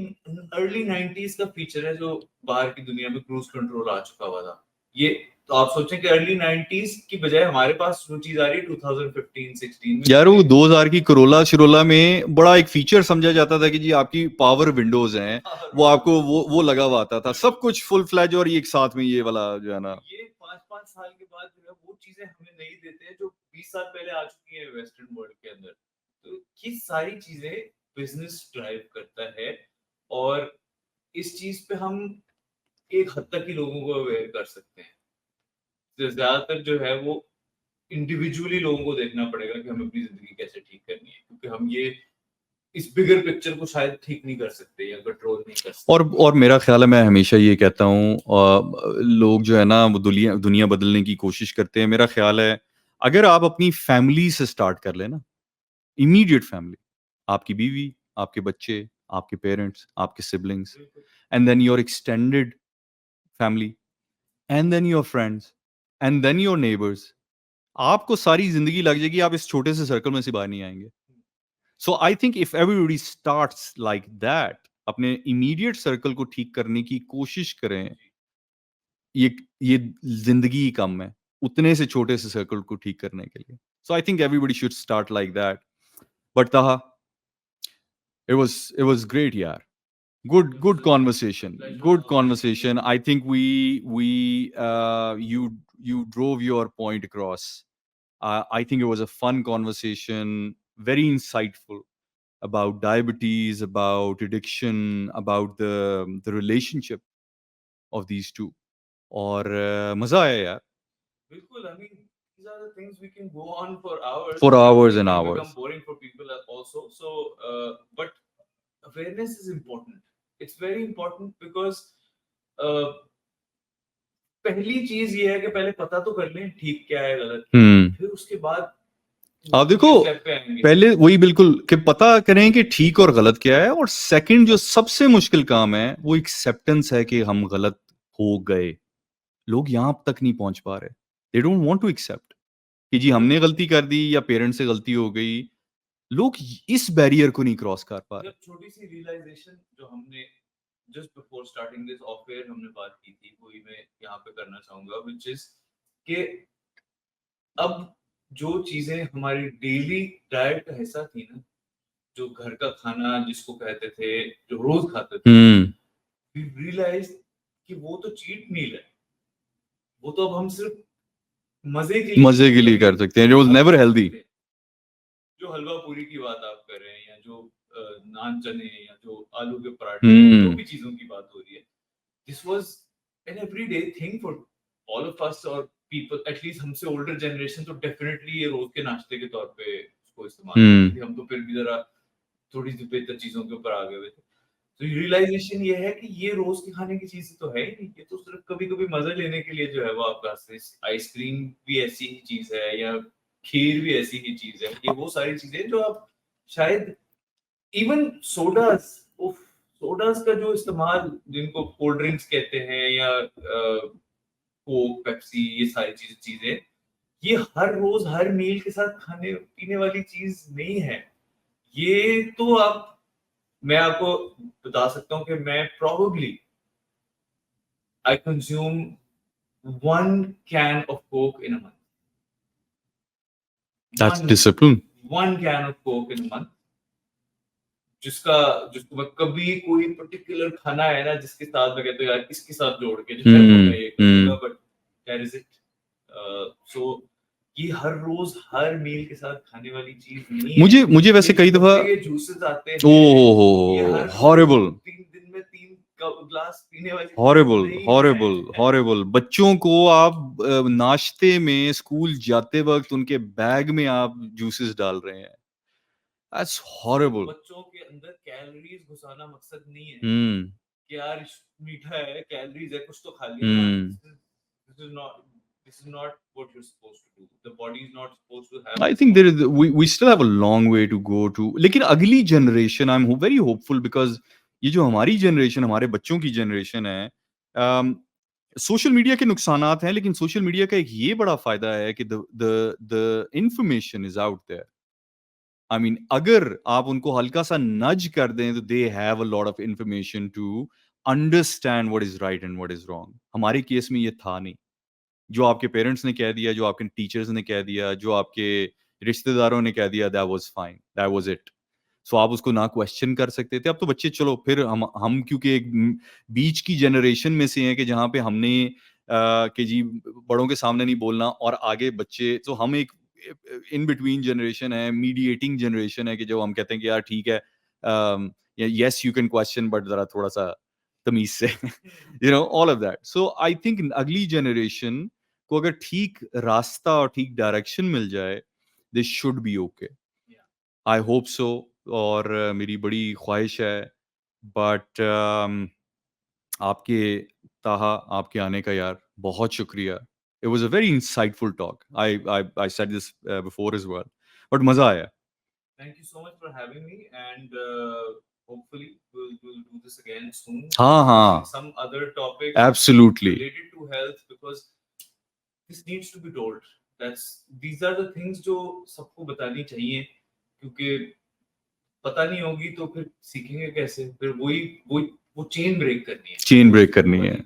अर्ली 90s का फीचर है जो बाहर की दुनिया में क्रूज कंट्रोल आ चुका हुआ था। ये तो आप सोचें कि अर्ली 90s की बजाय हमारे पास जो चीज आ रही है 2015-16 में, यार वो 2000 की करोला शिरोला में बड़ा एक फीचर समझा जाता था कि जी आपकी पावर विंडोज हैं, वो आपको वो लगा हुआ आता था, सब कुछ फुल फ्लैज, और ये एक साथ में ये वाला जो है ना, ये 5-5 साल के बाद जो है वो चीजें हमें नहीं देते हैं जो 20 साल पहले आ चुकी है वेस्टर्न वर्ल्ड के अंदर। तो ये सारी चीजें बिजनेस ड्राइव करता है, और इस चीज पे हम एक हद तक ही लोगों को अवेयर कर सकते हैं। तो ज्यादातर जो है वो इंडिविजुअली लोगों को देखना पड़ेगा कि हमें अपनी जिंदगी कैसे ठीक करनी है, क्योंकि हम ये इस बिगर पिक्चर को शायद ठीक नहीं कर सकते या कंट्रोल नहीं कर सकते। और मेरा ख्याल है, मैं हमेशा ये कहता हूँ, लोग जो है ना वो दुनिया दुनिया बदलने की कोशिश करते हैं। मेरा ख्याल है अगर आप अपनी फैमिली से स्टार्ट कर लेना, इमीडिएट फैमिली, आपकी बीवी, आपके बच्चे, आपके पेरेंट्स, आपके siblings, and then your extended family, and then your friends, and then your neighbours, आपको सारी जिंदगी लग जाएगी, आप इस छोटे से सर्कल में से बाहर नहीं आएंगे। So I think if everybody starts like that, अपने इमीडिएट सर्कल को ठीक करने की कोशिश करें, ये जिंदगी ही कम है उतने से छोटे से सर्कल को ठीक करने के लिए। So I think everybody should start like that. But Taha, it was great, यार। Good conversation, good conversation. I think we you drove your point across. I think it was a fun conversation, very insightful, about diabetes, about addiction, about the relationship of these two. और मजा आया यार। बिल्कुल, I mean, these are the things we can go on for hours. For hours and It can hours. become boring for people also. So, but awareness is important. It's very important because पहली चीज ये है कि पहले पता तो कर लें ठीक क्या है, गलत क्या है, फिर उसके बाद आप देखो, पहले वही बिल्कुल कि पता करें कि ठीक और गलत क्या है, और सेकंड जो सबसे मुश्किल काम है वो एक्सेप्टेंस है कि हम गलत हो गए। लोग यहां तक नहीं पहुंच पा रहे, they don't want to accept कि जी हमने गलती कर दी या पेरेंट्स से गलती हो गई। लोग इस बैरियर को नहीं क्रॉस कर पा रहे। जब छोटी सी रियलाइजेशन जो हमने just before starting this off air हमने बात की थी, वही मैं यहाँ पे करना चाहूंगा, which is कि अब जो चीजें हमारी डेली डाइट का हिस्सा थी ना, जो घर का खाना जिसको कहते थे, जो रोज खाते थे, we realized कि वो तो चीट मील है, वो तो अब हम सिर्फ मजे के लिए कर सकते हैं, it was never healthy. जो हलवा पूरी की बात आप कर रहे हैं, या जो नान चने, या जो आलू के पराठे, जो भी चीजों की बात हो रही है, this was an everyday thing for all of us, or people at least हमसे older generation तो definitely ये रोज के नाश्ते के तौर पे उसको इस्तेमाल करते थे। हम तो फिर भी जरा थोड़ी सी बेहतर चीजों के ऊपर आ गए हुए थे। तो रियलाइजेशन ये है कि ये रोज के खाने की चीज तो है ही नहीं, ये तो सिर्फ कभी कभी मजा लेने के लिए जो है वो आपका आइसक्रीम भी ऐसी ही चीज है, या खीर भी ऐसी ही चीज है, ये वो सारी चीजें जो आप शायद इवन सोडास का जो इस्तेमाल, जिनको कोल्ड ड्रिंक्स कहते हैं, या कोक, पेप्सी, ये सारी चीजें ये हर रोज हर मील के साथ खाने पीने वाली चीज नहीं है। ये तो मैं आपको बता सकता हूँ कि मैं probably I consume 1 can of Coke in a month. That's discipline. 1 can of Coke in a month. जिसको मैं कभी कोई पर्टिकुलर खाना है ना, जिसके साथ मैं कहता हूँ यार इसके साथ जोड़ के जो मैं ये करूंगा, बट दैट इज इट। सो ये हर रोज हर मील के साथ खाने वाली चीज नहीं है। मुझे वैसे कई दफा ये जूसेस आते हैं, हॉरिबल, 3 दिन में 3 ग्लास पीने वाली, हॉरिबल। बच्चों को आप नाश्ते में स्कूल जाते वक्त उनके बैग में आप जूसेस डाल रहे हैं, That's horrible. बच्चों के अंदर कैलोरीज घुसाना मकसद नहीं है कि यार मीठा है, कैलोरीज है, कुछ तो खा लिया। This is not what you're supposed to do. The body is not supposed to have. I think we still have a long way to go to. लेकिन अगली generation, I'm very hopeful because ये जो हमारी generation, हमारे बच्चों की generation है, social media के नुकसानात हैं, लेकिन सोशल मीडिया का एक ये बड़ा फायदा है कि the information is out there. I mean, अगर आप उनको हल्का सा नज कर दें तो they have a lot of information to understand what is right and what is wrong. हमारे केस में ये था नहीं। जो आपके पेरेंट्स ने कह दिया, जो आपके टीचर्स ने कह दिया, जो आपके रिश्तेदारों ने कह दिया, that was fine, that was it. So आप उसको ना क्वेश्चन कर सकते थे। अब तो बच्चे, चलो फिर हम क्योंकि एक बीच की जनरेशन में से हैं कि जहाँ पे हमने कि जी बड़ों के सामने नहीं बोलना, और आगे बच्चे, तो हम एक इन बिटवीन जनरेशन है, मीडिएटिंग जनरेशन है, कि जो हम कहते हैं कि यार ठीक है, yes you can question, but जरा थोड़ा सा तमीज से, all of that. So I think अगली जनरेशन को अगर ठीक रास्ता और ठीक डायरेक्शन मिल जाए, this should be okay. I hope so, और मेरी बड़ी ख्वाहिश है। बट आपके आने का यार बहुत शुक्रिया। It was a very insightful talk. I said this before as well, but मजा आया। Thank you so much for having me, and hopefully we'll do this again soon. हाँ, some other topics absolutely related to health, because this needs to be told. These are the things जो सबको बतानी चाहिए, क्योंकि पता नहीं होगी तो फिर सीखेंगे कैसे, फिर वो चेन ब्रेक करनी है।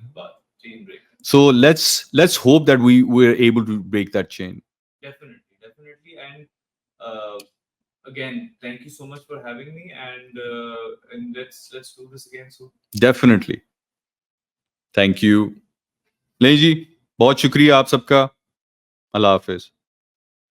So let's hope that we're able to break that chain. Definitely, and again, thank you so much for having me, and let's do this again soon. Definitely. Thank you. नहीं जी, बहुत शुक्रिया आप सबका। अल्लाह हाफिज।